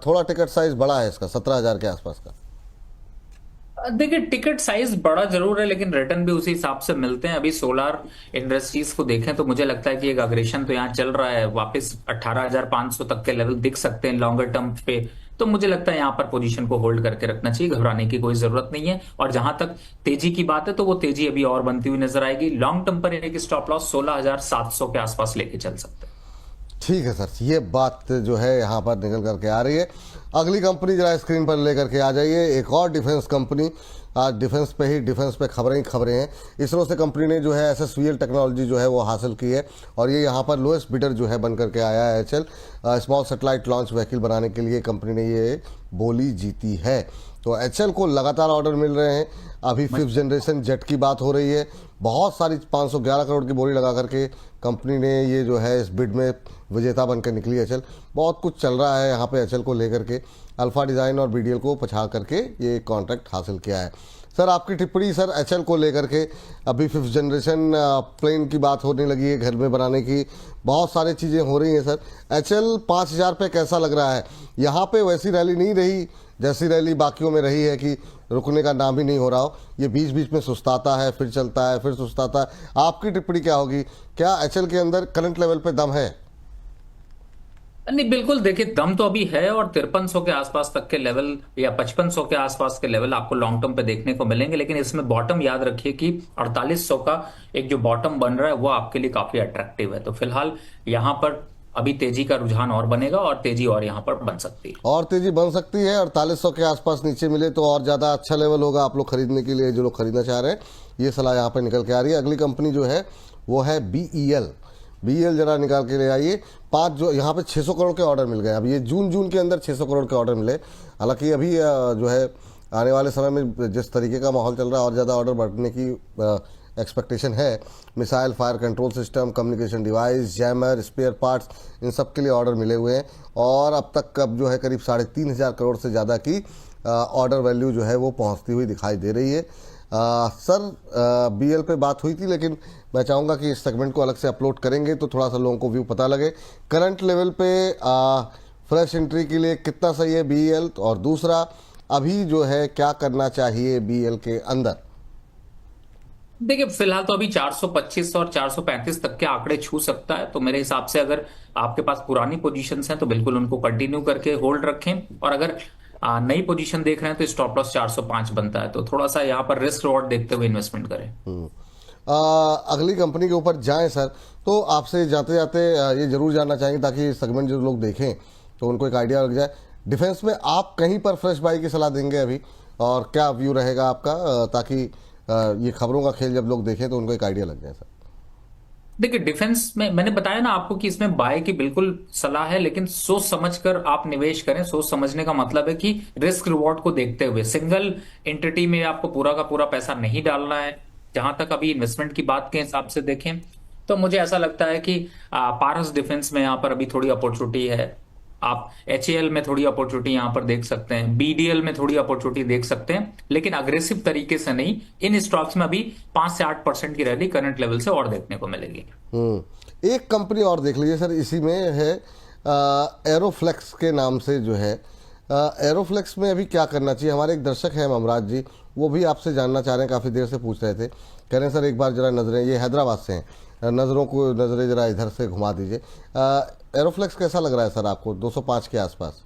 थोड़ा टिकट साइज बड़ा है इसका, 17,000 के आसपास का। देखिए, टिकट साइज बड़ा जरूर है, लेकिन रिटर्न भी उसी हिसाब से मिलते हैं। अभी सोलार इंडस्ट्रीज को देखें तो मुझे लगता है कि एक अग्रेशन तो यहाँ चल रहा है, वापस 18,500 तक के लेवल दिख सकते हैं लॉन्गर टर्म पे। तो मुझे लगता है यहाँ पर पोजीशन को होल्ड करके रखना चाहिए, घबराने की कोई जरूरत नहीं है। और जहां तक तेजी की बात है तो वो तेजी अभी और बनती हुई नजर आएगी। लॉन्ग टर्म पर एक स्टॉप लॉस 16,700 के आसपास लेके चल सकते हैं। ठीक है सर, ये बात जो है यहाँ पर निकल करके आ रही है। अगली कंपनी जरा स्क्रीन पर लेकर के आ जाइए, एक और डिफेंस कंपनी। आज डिफेंस पे खबरें ही खबरें हैं। इसरो से कंपनी ने जो है SSVL टेक्नोलॉजी जो है वो हासिल की है, और ये यहाँ पर लोएस्ट बिडर जो है बन करके आया है। HL small satellite launch vehicle बनाने के लिए कंपनी ने ये बोली जीती है। तो HL को लगातार ऑर्डर मिल रहे हैं। अभी 5th जनरेशन जेट की बात हो रही है, बहुत सारी 511 करोड़ की बोली लगा करके कंपनी ने ये जो है इस बिड में विजेता बनकर निकली HL। बहुत कुछ चल रहा है यहाँ पे HL को लेकर के। अल्फा डिज़ाइन और BDL को पछाड़ करके ये कॉन्ट्रैक्ट हासिल किया है। सर आपकी टिप्पणी सर HL को लेकर के। अभी 5th जनरेशन प्लेन की बात होने लगी है, घर में बनाने की बहुत सारी चीज़ें हो रही हैं सर। HL 5,000 पे कैसा लग रहा है? यहाँ पे वैसी रैली नहीं रही जैसी रैली बाकियों में रही है कि रुकने का नाम ही नहीं हो रहा हो। ये बीच बीच में सुस्ताता है, फिर चलता है, फिर सुस्ताता है। आपकी टिप्पणी क्या होगी? क्या HL के अंदर करंट लेवल पे दम है? नहीं, बिल्कुल। देखिए, दम तो अभी है, और 5300 के आसपास तक के लेवल या 5500 के आसपास के लेवल आपको लॉन्ग टर्म पे देखने को मिलेंगे। लेकिन इसमें बॉटम याद रखिए कि 4800 का एक जो बॉटम बन रहा है वो आपके लिए काफी अट्रैक्टिव है। तो फिलहाल यहाँ पर अभी तेजी का रुझान और बनेगा, और तेजी और यहाँ पर बन सकती है, और तेजी बन सकती है। 4800 के आसपास नीचे मिले तो और ज़्यादा अच्छा लेवल होगा आप लोग खरीदने के लिए, जो लोग खरीदना चाह रहे हैं। ये सलाह यहाँ पर निकल के आ रही है। अगली कंपनी जो है वो है BEL जरा निकाल के ले आइए। 5 जो यहाँ पे 600 करोड़ के ऑर्डर मिल गए। अब ये जून के अंदर 600 करोड़ के ऑर्डर मिले। हालांकि अभी जो है आने वाले समय में जिस तरीके का माहौल चल रहा है और ज़्यादा ऑर्डर बढ़ने की एक्सपेक्टेशन है। Missile fire control system, communication device, jammer, spare parts, इन सब के लिए ऑर्डर मिले हुए हैं। और अब तक अब जो है करीब 3,500 करोड़ से ज़्यादा की ऑर्डर वैल्यू जो है वो पहुँचती हुई दिखाई दे रही है। सर BL पे बात हुई थी, लेकिन मैं चाहूँगा कि इस सेगमेंट को अलग से अपलोड करेंगे तो थोड़ा सा लोगों को व्यू पता लगे। करंट लेवल पे फ्रेश एंट्री के लिए कितना सही है BL, और दूसरा अभी जो है क्या करना चाहिए BL के अंदर? देखिए, फिलहाल तो अभी 425 और 435 तक के आंकड़े छू सकता है। तो मेरे हिसाब से अगर आपके पास पुरानी पोजीशंस हैं तो बिल्कुल उनको कंटिन्यू करके होल्ड रखें, और अगर नई पोजीशन देख रहे हैं तो स्टॉप लॉस 405 बनता है। तो थोड़ा सा यहाँ पर रिस्क रिवॉर्ड देखते हुए इन्वेस्टमेंट करें। अगली कंपनी के ऊपर जाएं सर, तो आपसे जाते जाते ये जरूर जानना चाहेंगे ताकि सेगमेंट जो लोग देखें तो उनको एक आइडिया लग जाए। डिफेंस में आप कहीं पर फ्रेश बाई की सलाह देंगे अभी, और क्या व्यू रहेगा आपका, ताकि ये खबरों का खेल जब लोग देखें तो उनको एक आइडिया लग जाए सर? देखिए डिफेंस में मैंने बताया ना आपको कि इसमें बाय की बिल्कुल सलाह है, लेकिन सोच समझकर आप निवेश करें। सोच समझने का मतलब है कि रिस्क रिवॉर्ड को देखते हुए सिंगल एंटिटी में आपको पूरा का पूरा पैसा नहीं डालना है। जहां तक अभी इन्वेस्टमेंट की बात के हिसाब से देखें तो मुझे ऐसा लगता है कि पारस डिफेंस में यहाँ पर अभी थोड़ी अपॉर्चुनिटी है। आप एचएएल में थोड़ी अपॉर्चुनिटी यहां पर देख सकते हैं, बीडीएल में थोड़ी अपॉर्चुनिटी देख सकते हैं, लेकिन अग्रेसिव तरीके से नहीं। इन स्टॉक्स में अभी 5 से 8% की रैली करंट लेवल से और देखने को मिलेगी। एक कंपनी और देख लीजिए सर, इसी में है एरोफ्लेक्स के नाम से जो है। एरोफ्लेक्स में अभी क्या करना चाहिए? हमारे एक दर्शक हैं ममराज जी, वो भी आपसे जानना चाह रहे हैं, काफ़ी देर से पूछ रहे थे, कह रहे हैं सर एक बार जरा नज़रें, ये हैदराबाद से हैं, नज़रें जरा इधर से घुमा दीजिए। एरोफ्लेक्स कैसा लग रहा है सर आपको 205 के आसपास?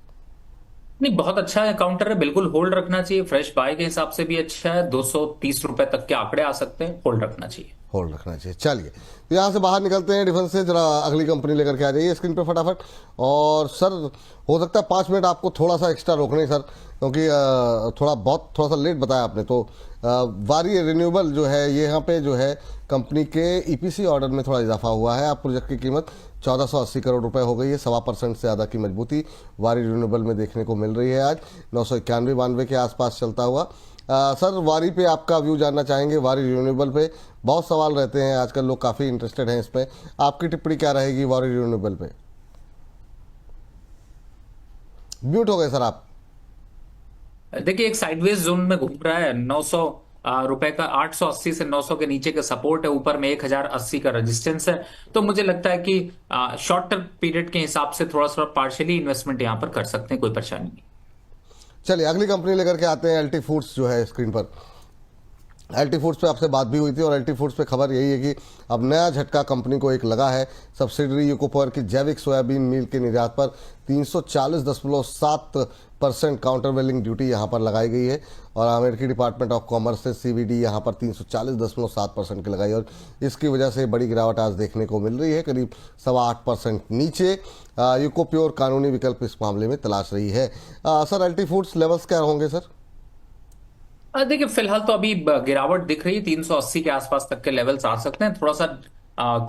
नहीं, बहुत अच्छा है, काउंटर है, बिल्कुल होल्ड रखना चाहिए। फ्रेश बाय के हिसाब से भी अच्छा है। 230 रुपए तक के आंकड़े आ सकते हैं, होल्ड रखना चाहिए। होल्ड रखना चाहिए। चलिए तो यहाँ से बाहर निकलते हैं डिफेंस से, जरा अगली कंपनी लेकर के आ जाइए स्क्रीन पे फटाफट। और सर हो सकता है 5 मिनट आपको थोड़ा सा एक्स्ट्रा रोकने सर, क्योंकि थोड़ा सा लेट बताया आपने। तो वारी रिन्यूएबल जो है, ये यहाँ पे जो है कंपनी के ईपीसी ऑर्डर में थोड़ा इजाफा हुआ है। आप प्रोजेक्ट की कीमत 1480 करोड़ रुपए हो गई है। 1.25% से ज़्यादा की मजबूती वारी रिन्यूएबल में देखने को मिल रही है। आज 991-92 के आसपास चलता हुआ। सर वारी पे आपका व्यू जानना चाहेंगे, वारी रिन्यूएबल पे बहुत सवाल रहते हैं आजकल, लोग काफ़ी इंटरेस्टेड हैं इसमें। आपकी टिप्पणी क्या रहेगी वारी रिन्यूएबल पे? म्यूट हो गए सर आप। देखिए एक साइडवेज जोन में घूम रहा है। 900 रुपए का 880 से 900 के नीचे का सपोर्ट है, ऊपर में 1080 का रेजिस्टेंस है। तो मुझे लगता है कि शॉर्ट टर्म पीरियड के हिसाब से थोड़ा सा पार्शियली इन्वेस्टमेंट यहां पर कर सकते हैं, कोई परेशानी नहीं। चलिए अगली कंपनी लेकर के आते हैं, एलटी फूड्स जो है स्क्रीन पर। एलटी फूड्स पे आपसे बात भी हुई थी, और एलटी फूड्स पे खबर यही है कि अब नया झटका कंपनी को एक लगा है। सब्सिडरी यूकोपर की जैविक सोयाबीन मील के निर्यात पर 340.7% काउंटर वेलिंग ड्यूटी यहाँ पर लगाई गई है। और अमेरिकी डिपार्टमेंट ऑफ कॉमर्स से सीवीडी यहाँ पर 340.7% की लगाई, और इसकी वजह से बड़ी गिरावट आज देखने को मिल रही है, करीब 8.25% नीचे। यूकोप्योर कानूनी विकल्प इस मामले में तलाश रही है। सर एलटी फूड्स लेवल्स क्या होंगे सर? देखिए फिलहाल तो अभी गिरावट दिख रही है, 380 के आसपास तक के लेवल्स आ सकते हैं। थोड़ा सा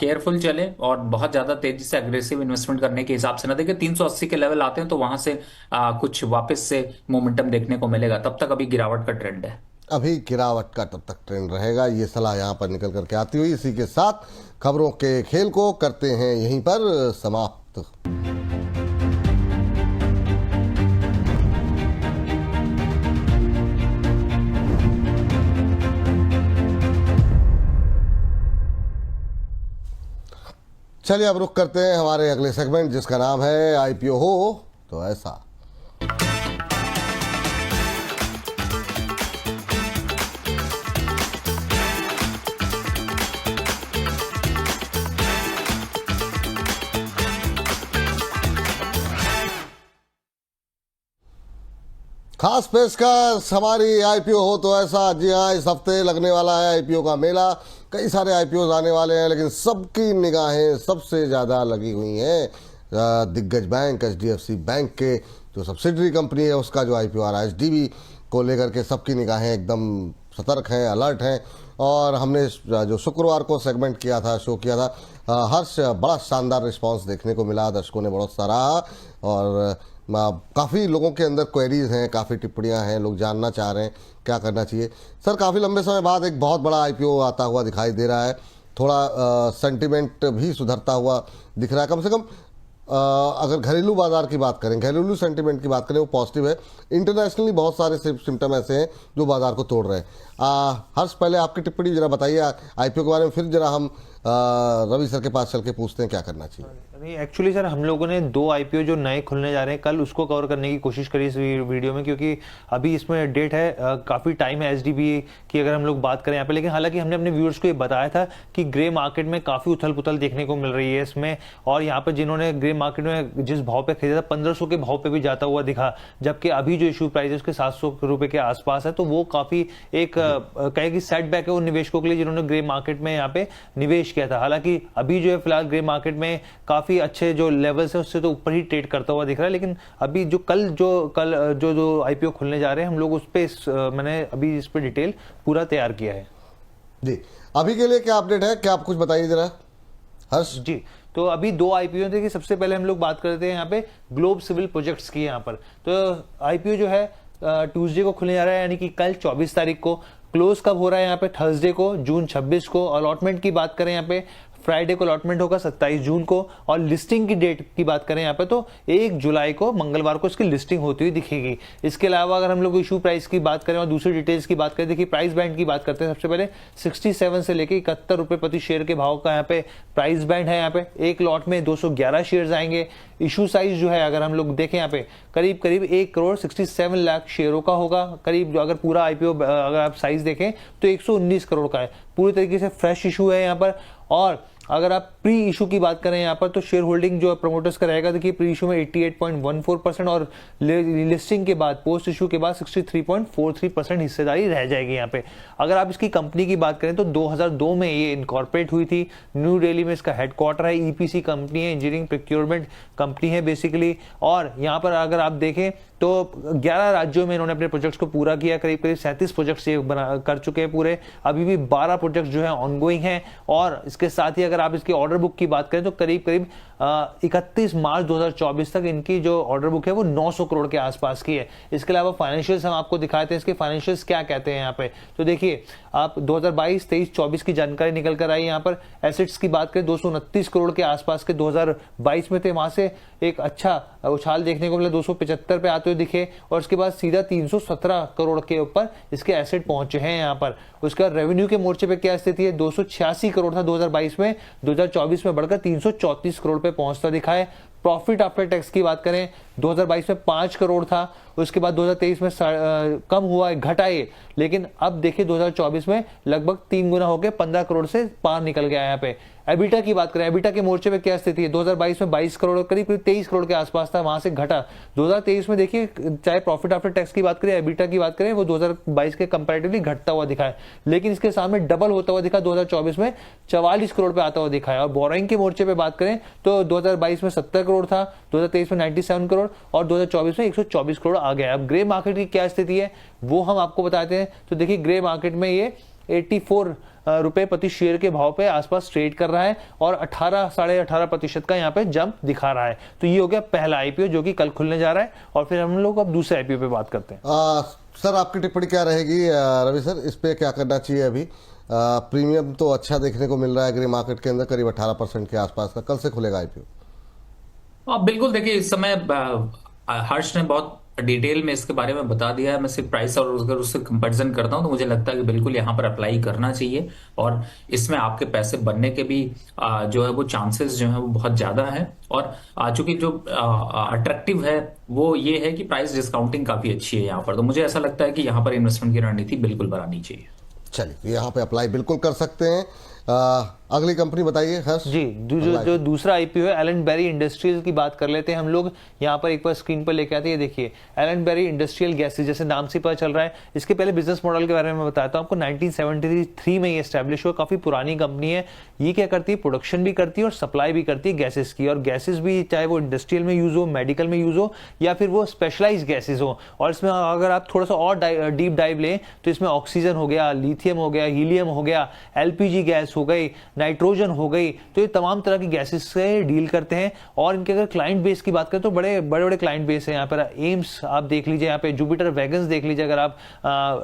केयरफुल चले और बहुत ज्यादा तेजी से अग्रेसिव इन्वेस्टमेंट करने के हिसाब से ना देखिए। 380 के लेवल आते हैं तो वहां से कुछ वापस से मोमेंटम देखने को मिलेगा। तब तक अभी गिरावट का ट्रेंड है। अभी गिरावट का तब तक ट्रेंड रहेगा, ये सलाह यहाँ पर निकल करके आती हुई। इसी के साथ खबरों के खेल को करते हैं यहीं पर समाप्त। चलिए अब रुक करते हैं हमारे अगले सेगमेंट, जिसका नाम है आईपीओ हो तो ऐसा। खास पेशकश हमारी आईपीओ हो तो ऐसा। जी हाँ, इस हफ्ते लगने वाला है आईपीओ का मेला। कई सारे आईपीओ आने वाले हैं, लेकिन सबकी निगाहें सबसे ज़्यादा लगी हुई हैं दिग्गज बैंक एचडीएफसी बैंक के जो सब्सिडरी कंपनी है उसका जो आईपीओ आ रहा है। एचडीबी को लेकर के सबकी निगाहें एकदम सतर्क हैं, अलर्ट हैं। और हमने जो शुक्रवार को सेगमेंट किया था, शो किया था, हर्ष बड़ा शानदार रिस्पांस देखने को मिला, दर्शकों ने बहुत सराहा। और काफ़ी लोगों के अंदर क्वेरीज हैं, काफ़ी टिप्पणियां हैं, लोग जानना चाह रहे हैं क्या करना चाहिए। सर काफ़ी लंबे समय बाद एक बहुत बड़ा आईपीओ आता हुआ दिखाई दे रहा है, थोड़ा सेंटिमेंट भी सुधरता हुआ दिख रहा है। कम से कम अगर घरेलू बाजार की बात करें, घरेलू सेंटिमेंट की बात करें, वो पॉजिटिव है। इंटरनेशनली बहुत सारे सिम्टम ऐसे हैं जो बाजार को तोड़ रहे हैं। हर्ष पहले आपकी टिप्पणी जरा बताइए आईपीओ के बारे में, फिर जरा हम रवि सर के पास चल के पूछते हैं क्या करना चाहिए। नहीं एक्चुअली सर हम लोगों ने 2 आईपीओ जो नए खुलने जा रहे हैं कल उसको कवर करने की कोशिश करी इस वीडियो में, क्योंकि अभी इसमें डेट है, काफ़ी टाइम है एचडीबी की अगर हम लोग बात करें यहाँ पे। लेकिन हालांकि हमने अपने व्यूअर्स को ये बताया था कि ग्रे मार्केट में काफ़ी उथल पुथल देखने को मिल रही है इसमें। और यहाँ पर जिन्होंने ग्रे मार्केट में जिस भाव पे खरीदा था 1500 के भाव पे भी जाता हुआ दिखा, जबकि अभी जो इशू प्राइस है उसके 700 रुपए के आसपास है। तो वो काफ़ी एक कहेगी सेटबैक है उन निवेशकों के लिए जिन्होंने ग्रे मार्केट में यहाँ पे निवेश किया था। हालांकि अभी जो है फिलहाल ग्रे मार्केट में काफ़ी अच्छे जो लेवल्स है उससे तो ऊपर ही ट्रेड करता हुआ दिख रहा है। लेकिन अभी जो कल जो आईपीओ खुलने जा रहे हैं हम लोग उस पर मैंने अभी इस पर डिटेल पूरा तैयार किया है। जी अभी के लिए क्या अपडेट है, क्या आप कुछ बताइए जरा। हर्ष जी, तो अभी 2 आईपीओ थे कि सबसे पहले हम लोग बात करते हैं यहाँ पे ग्लोब सिविल प्रोजेक्ट्स की। यहाँ पर तो आईपीओ जो है ट्यूसडे को खुलने जा रहा है, यानी कि कल 24 तारीख को। क्लोज कब हो रहा है यहाँ पे? थर्सडे को, जून 26 को। अलॉटमेंट की बात करें यहाँ पे, फ्राइडे को अलॉटमेंट होगा 27 जून को। और लिस्टिंग की डेट की बात करें यहाँ पे तो 1 जुलाई को, मंगलवार को इसकी लिस्टिंग होती हुई दिखेगी। इसके अलावा अगर हम लोग इशू प्राइस की बात करें और दूसरी डिटेल्स की बात करें, देखिए प्राइस बैंड की बात करते हैं। सबसे पहले 67 से लेके 71 रुपए प्रति शेयर के भाव का यहाँ पे प्राइस बैंड है। यहाँ पे एक लॉट में 211 शेयर आएंगे। इशू साइज जो है अगर हम लोग देखें यहाँ पे करीब करीब 1,67 लाख शेयरों का होगा। करीब अगर पूरा आईपीओ अगर आप साइज देखें तो 119 करोड़ का है। पूरी तरीके से फ्रेश इशू है यहाँ पर। और अगर आप प्री इशू की बात करें यहाँ पर तो शेयर होल्डिंग जो प्रमोटर्स का रहेगा, देखिए प्री इशू में 88.14% और लिस्टिंग के बाद, पोस्ट इशू के बाद 63.43% हिस्सेदारी रह जाएगी यहाँ पे। अगर आप इसकी कंपनी की बात करें तो 2002 में ये इनकॉर्पोरेट हुई थी। न्यू दिल्ली में इसका हेडक्वार्टर है। ईपीसी कंपनी है, इंजीनियरिंग प्रोक्योरमेंट कंपनी है बेसिकली। और यहाँ पर अगर आप देखें तो 11 राज्यों में इन्होंने अपने प्रोजेक्ट्स को पूरा किया। करीब करीब 37 प्रोजेक्ट्स ये कर चुके हैं पूरे। अभी भी 12 प्रोजेक्ट्स जो है ऑनगोइंग हैं। और इसके साथ ही अगर आप इसकी ऑर्डर बुक की बात करें तो करीब करीब 31 मार्च 2024 तक इनकी जो ऑर्डर बुक है वो 900 करोड़ के आसपास की है। इसके अलावा फाइनेंशियल्स हम आपको दिखाते हैं, इसके फाइनेंशियल्स क्या कहते हैं यहाँ पे। तो देखिए आप 2022, 23, 24 की जानकारी निकल कर आई। यहाँ पर एसेट्स की बात करें 229 करोड़ के आसपास के 2022 में थे, वहां से एक अच्छा उछाल देखने को मिला, 275 पे आते हुए दिखे। और उसके बाद सीधा 317 करोड़ के ऊपर इसके एसेट पहुंचे हैं यहाँ पर। उसका रेवेन्यू के मोर्चे पे क्या स्थिति है? 286 करोड़ था 2022 में, 2024 में बढ़कर 334 करोड़ पे पहुंचता दिखा है। प्रॉफिट आफ्टर टैक्स की बात करें 2022 में 5 करोड़ था, उसके बाद 2023 में कम हुआ है, घटा है। लेकिन अब देखिए 2024 में लगभग 3 गुना होकर 15 करोड़ से पार निकल गया है यहाँ पे। एबिटा की बात करें, एबिटा के मोर्चे पे क्या स्थिति है? 2022 में 22 करोड़, करीब 23 करोड़ के आसपास था, वहां से घटा। 2023 में देखिए चाहे प्रॉफिट आफ्टर टैक्स की बात करें, एबिटा की बात करें, वो 2022 के कंपैरेटिवली घटता हुआ दिखा है। लेकिन इसके सामने डबल होता हुआ दिखा, 2024 में 44 करोड़ पे आता हुआ दिखा है। और बोरोइंग के मोर्चे पे बात करें तो 2022 में 70 करोड़ था, 2023 में 97 करोड़ और 2024 में 124 करोड़ आ गया। अब ग्रे मार्केट की क्या स्थिति है वो हम आपको बताते हैं। तो देखिए ग्रे मार्केट में ये 84 रुपए प्रति शेयर के भाव पे आसपास ट्रेड कर रहा है और 18-18.5% का यहाँ पे जंप दिखा रहा है। तो ये हो गया पहला आईपीओ जो कि कल खुलने जा रहा है। और फिर हम लोग अब दूसरे आईपीओ पे बात करते हैं। सर आपकी टिप्पणी क्या रहेगी रवि सर, इस पे क्या करना चाहिए? अभी प्रीमियम तो अच्छा देखने को मिल रहा है ग्रे मार्केट के अंदर, करीब 18% के आसपास का। कल से खुलेगा आईपीओ। बिल्कुल, देखिए इस समय हर्ष ने बहुत डिटेल में इसके बारे में बता दिया है। मैं सिर्फ प्राइस और अगर उससे कंपैरिजन करता हूं तो मुझे लगता है कि बिल्कुल यहाँ पर अप्लाई करना चाहिए और इसमें आपके पैसे बनने के भी जो है वो चांसेस जो है वो बहुत ज्यादा है। और चूंकि जो अट्रैक्टिव है वो ये है कि प्राइस डिस्काउंटिंग काफी अच्छी है यहाँ पर। तो मुझे ऐसा लगता है कि यहाँ पर इन्वेस्टमेंट की रणनीति बिल्कुल बनानी चाहिए। चलिए यहाँ पे अप्लाई बिल्कुल कर सकते हैं। अगली कंपनी बताइए हर्ष जी। जो दूसरा आईपीओ है एलन बेरी इंडस्ट्रियल की बात कर लेते हैं हम लोग। यहाँ पर एक बार स्क्रीन पर लेके आते हैं, देखिए एलन बेरी इंडस्ट्रियल गैसेज, जैसे नाम से पता चल रहा है। इसके पहले बिजनेस मॉडल के बारे में बताता हूँ आपको। 1973 में ये एस्टेब्लिश हुआ, काफी पुरानी कंपनी है। ये क्या करती है? प्रोडक्शन भी करती है और सप्लाई भी करती है गैसेज की। और गैसेज भी चाहे वो इंडस्ट्रियल में यूज हो, मेडिकल में यूज हो या फिर वो स्पेशलाइज गैसेज हो। और इसमें अगर आप थोड़ा सा और डीप डाइव लें तो इसमें ऑक्सीजन हो गया, लिथियम हो गया, हीलियम हो गया, एलपीजी गैस हो गई, नाइट्रोजन हो गई। तो ये तमाम तरह की गैसेस से डील करते हैं। और इनके अगर क्लाइंट बेस की बात करें तो बड़े बड़े क्लाइंट बेस है यहाँ पर। एम्स आप देख लीजिए, यहाँ पे जुपिटर वैगन्स देख लीजिए अगर आप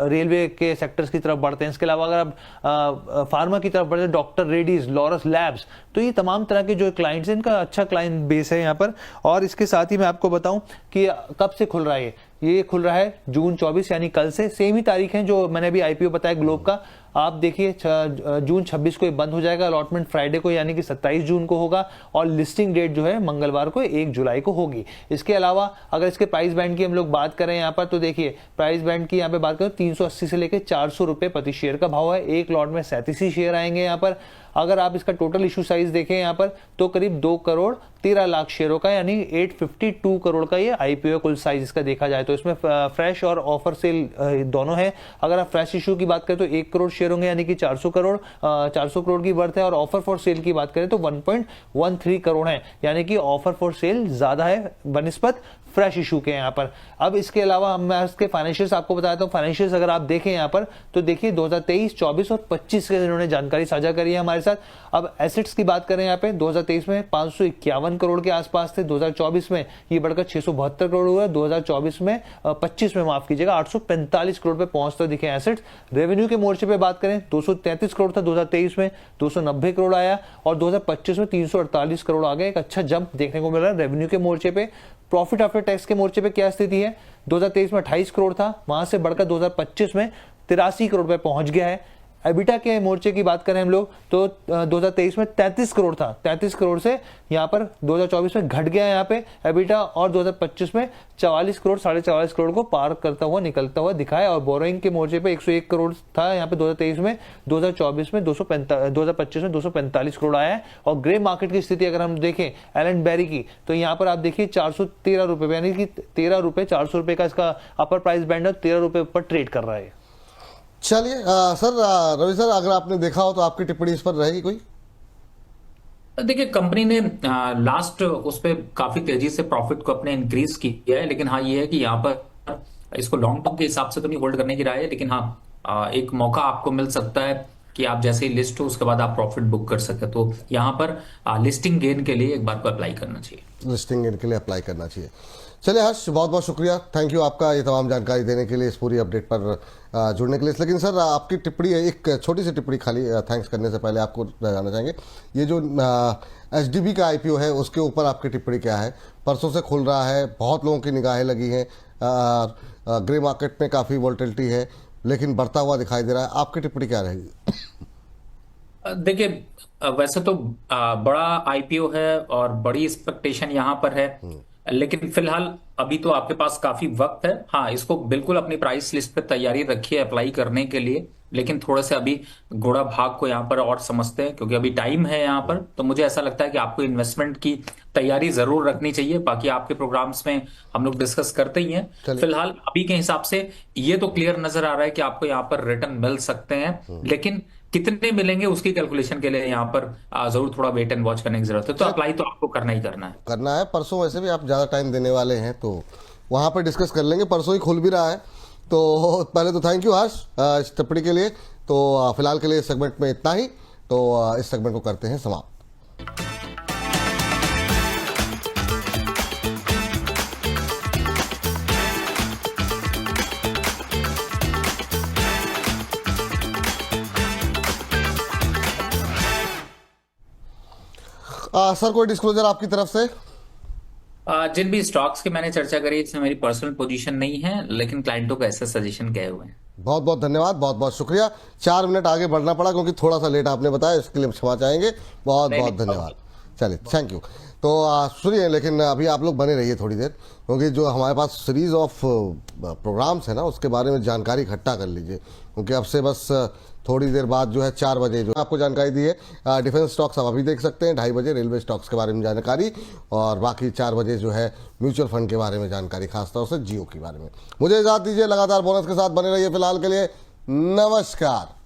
रेलवे के सेक्टर्स की तरफ बढ़ते हैं। इसके अलावा अगर आप फार्मा की तरफ बढ़ते हैं, डॉक्टर रेडीज, लॉरस लैब्स, तो ये तमाम तरह के जो क्लाइंट्स हैं इनका अच्छा क्लाइंट बेस है यहाँ पर। और इसके साथ ही मैं आपको बताऊं कि कब से खुल रहा है ये खुल रहा है जून 24 यानी कल से। सेम ही तारीख है जो मैंने अभी आईपीओ बताया ग्लोब का। आप देखिए जून 26 को ये बंद हो जाएगा। अलॉटमेंट फ्राइडे को यानी कि 27 जून को होगा और लिस्टिंग डेट जो है मंगलवार को 1 जुलाई को होगी। इसके अलावा अगर इसके प्राइस बैंड की हम लोग बात करें यहाँ पर तो देखिए प्राइस बैंड की यहाँ पे बात करें 380 से लेकर 400 रुपए प्रति शेयर का भाव है। एक लॉट में 37 शेयर आएंगे यहाँ पर। अगर आप इसका टोटल इशू साइज देखें यहाँ पर तो करीब 2 करोड़ 13 लाख शेयरों का यानी 852 करोड़ का ये आईपीओ कुल साइज इसका देखा जाए तो। इसमें फ्रेश और ऑफर सेल दोनों है। अगर आप फ्रेश इशू की बात करें तो 1 करोड़ शेयर होंगे यानी कि 400 करोड़ की वर्थ है। और ऑफर फॉर सेल की बात करें तो 1.13 करोड़ है यानी कि ऑफर फॉर सेल ज्यादा है बनिस्बत फ्रेश इशू के यहाँ पर। अब इसके अलावा मैं इसके फाइनेंशियल्स आपको बताता हूँ। फाइनेंशियल्स अगर आप देखें यहाँ पर तो देखिए 2023, 24 और 25 के इन्होंने जानकारी साझा करी है हमारे साथ। अब एसेट्स की बात करें यहाँ पे 2023 में 551 करोड़ के आसपास थे, 2024 में ये बढ़कर 672 करोड़ हुआ, 2024 में 25 में माफ कीजिएगा 845 करोड़ पे पहुंचते दिखे एसेट्स। रेवेन्यू के मोर्चे पे बात करें 233 करोड़ था 2023 में, 290 करोड़ आया और 2025 में 348 करोड़ आ गए। एक अच्छा जंप देखने को मिल रहा है रेवेन्यू के मोर्चे पे। प्रॉफिट आफ्टर टैक्स के मोर्चे पे क्या स्थिति है, 2023 में 28 करोड़ था, वहां से बढ़कर 2025 में 83 करोड़ पे पहुंच गया है। एबिटा के मोर्चे की बात करें हम लोग तो 2023 में 33 करोड़ था, 33 करोड़ से यहाँ पर 2024 में घट गया यहाँ पे एबिटा और 2025 में 44 करोड़ 44.5 करोड़ को पार करता हुआ निकलता हुआ दिखा है। और बोरोइंग के मोर्चे पे 101 करोड़ था यहाँ पे 2023 में, 2024 में 2025 में 245 करोड़ आया है। और ग्रे मार्केट की स्थिति अगर हम देखें एलन बेरी की तो यहाँ पर आप देखिए 413 रुपए यानी कि 13 रुपए 400 रुपए का इसका अपर प्राइस बैंड है, 13 रुपए पर ट्रेड कर रहा है। चलिए सर, रवि सर, अगर आपने देखा हो तो आपकी टिप्पणी इस पर रहेगी कोई? देखिए कंपनी ने लास्ट उस पे काफी तेजी से प्रॉफिट को अपने इंक्रीज किया है, लेकिन हाँ ये है कि यहाँ पर इसको लॉन्ग टर्म के हिसाब से तो नहीं होल्ड करने की राय है, लेकिन हाँ एक मौका आपको मिल सकता है कि आप जैसे ही लिस्ट हो उसके बाद आप प्रॉफिट बुक कर सके। तो यहाँ पर लिस्टिंग गेन के लिए एक बार को अप्लाई करना चाहिए। लिस्टिंग गेन के लिए अप्लाई करना चाहिए। चलिए हर्ष, बहुत बहुत शुक्रिया, थैंक यू आपका ये तमाम जानकारी देने के लिए, इस पूरी अपडेट पर जुड़ने के लिए। लेकिन सर आपकी टिप्पणी, एक छोटी सी टिप्पणी खाली थैंक्स करने से पहले आपको जानना चाहेंगे, ये जो एचडीबी का आईपीओ है उसके ऊपर आपकी टिप्पणी क्या है? परसों से खुल रहा है, बहुत लोगों की निगाहें लगी हैं, ग्रे मार्केट में काफ़ी वोलेटिलिटी है लेकिन बढ़ता हुआ दिखाई दे रहा है, आपकी टिप्पणी क्या रहेगी? देखिए वैसे तो बड़ा आईपीओ है और बड़ी एक्सपेक्टेशन यहाँ पर है, लेकिन फिलहाल अभी तो आपके पास काफी वक्त है। हाँ इसको बिल्कुल अपनी प्राइस लिस्ट पे तैयारी रखिए अप्लाई करने के लिए, लेकिन थोड़ा से अभी घोड़ा भाग को यहाँ पर और समझते हैं क्योंकि अभी टाइम है यहाँ पर। तो मुझे ऐसा लगता है कि आपको इन्वेस्टमेंट की तैयारी जरूर रखनी चाहिए। बाकी आपके प्रोग्राम्स में हम लोग डिस्कस करते ही हैं। फिलहाल अभी के हिसाब से ये तो क्लियर नजर आ रहा है कि आपको यहाँ पर रिटर्न मिल सकते हैं, लेकिन कितने मिलेंगे उसकी कैलकुलेशन के लिए यहाँ पर जरूर थोड़ा वेट एंड वॉच करने की जरूरत है। तो अप्लाई तो आपको करना ही करना है। परसों वैसे भी आप ज़्यादा टाइम देने वाले हैं तो वहाँ पर डिस्कस कर लेंगे, परसों ही खुल भी रहा है। तो पहले तो थैंक यू हर्ष इस टिप्पणी के लिए। तो फिलहाल के लिए इस सेगमेंट में इतना ही, तो इस सेगमेंट को करते हैं समाप्त। सर कोई डिस्क्लोजर आपकी तरफ से? जिन भी स्टॉक्स की मैंने चर्चा करी इसमें मेरी पर्सनल पोजीशन नहीं है, लेकिन क्लाइंटों को ऐसे सजेशन गए हुए हैं। बहुत बहुत धन्यवाद, बहुत बहुत शुक्रिया। 4 मिनट आगे बढ़ना पड़ा क्योंकि थोड़ा सा लेट आपने बताया, इसके लिए क्षमा चाहेंगे। बहुत बहुत धन्यवाद। चलिए थैंक यू। तो सुनिए, लेकिन अभी आप लोग बने रहिए थोड़ी देर, क्योंकि जो हमारे पास सीरीज ऑफ प्रोग्राम्स है ना उसके बारे में जानकारी इकट्ठा कर लीजिए, क्योंकि अब से बस थोड़ी देर बाद जो है 4 बजे जो आपको जानकारी दी है डिफेंस स्टॉक्स आप अभी देख सकते हैं, 2:30 बजे रेलवे स्टॉक्स के बारे में जानकारी, और बाकी 4 बजे जो है म्यूचुअल फंड के बारे में जानकारी, खासतौर से जियो के बारे में। मुझे इजाज़त दीजिए, लगातार बोनस के साथ बने रहिए। फिलहाल के लिए नमस्कार।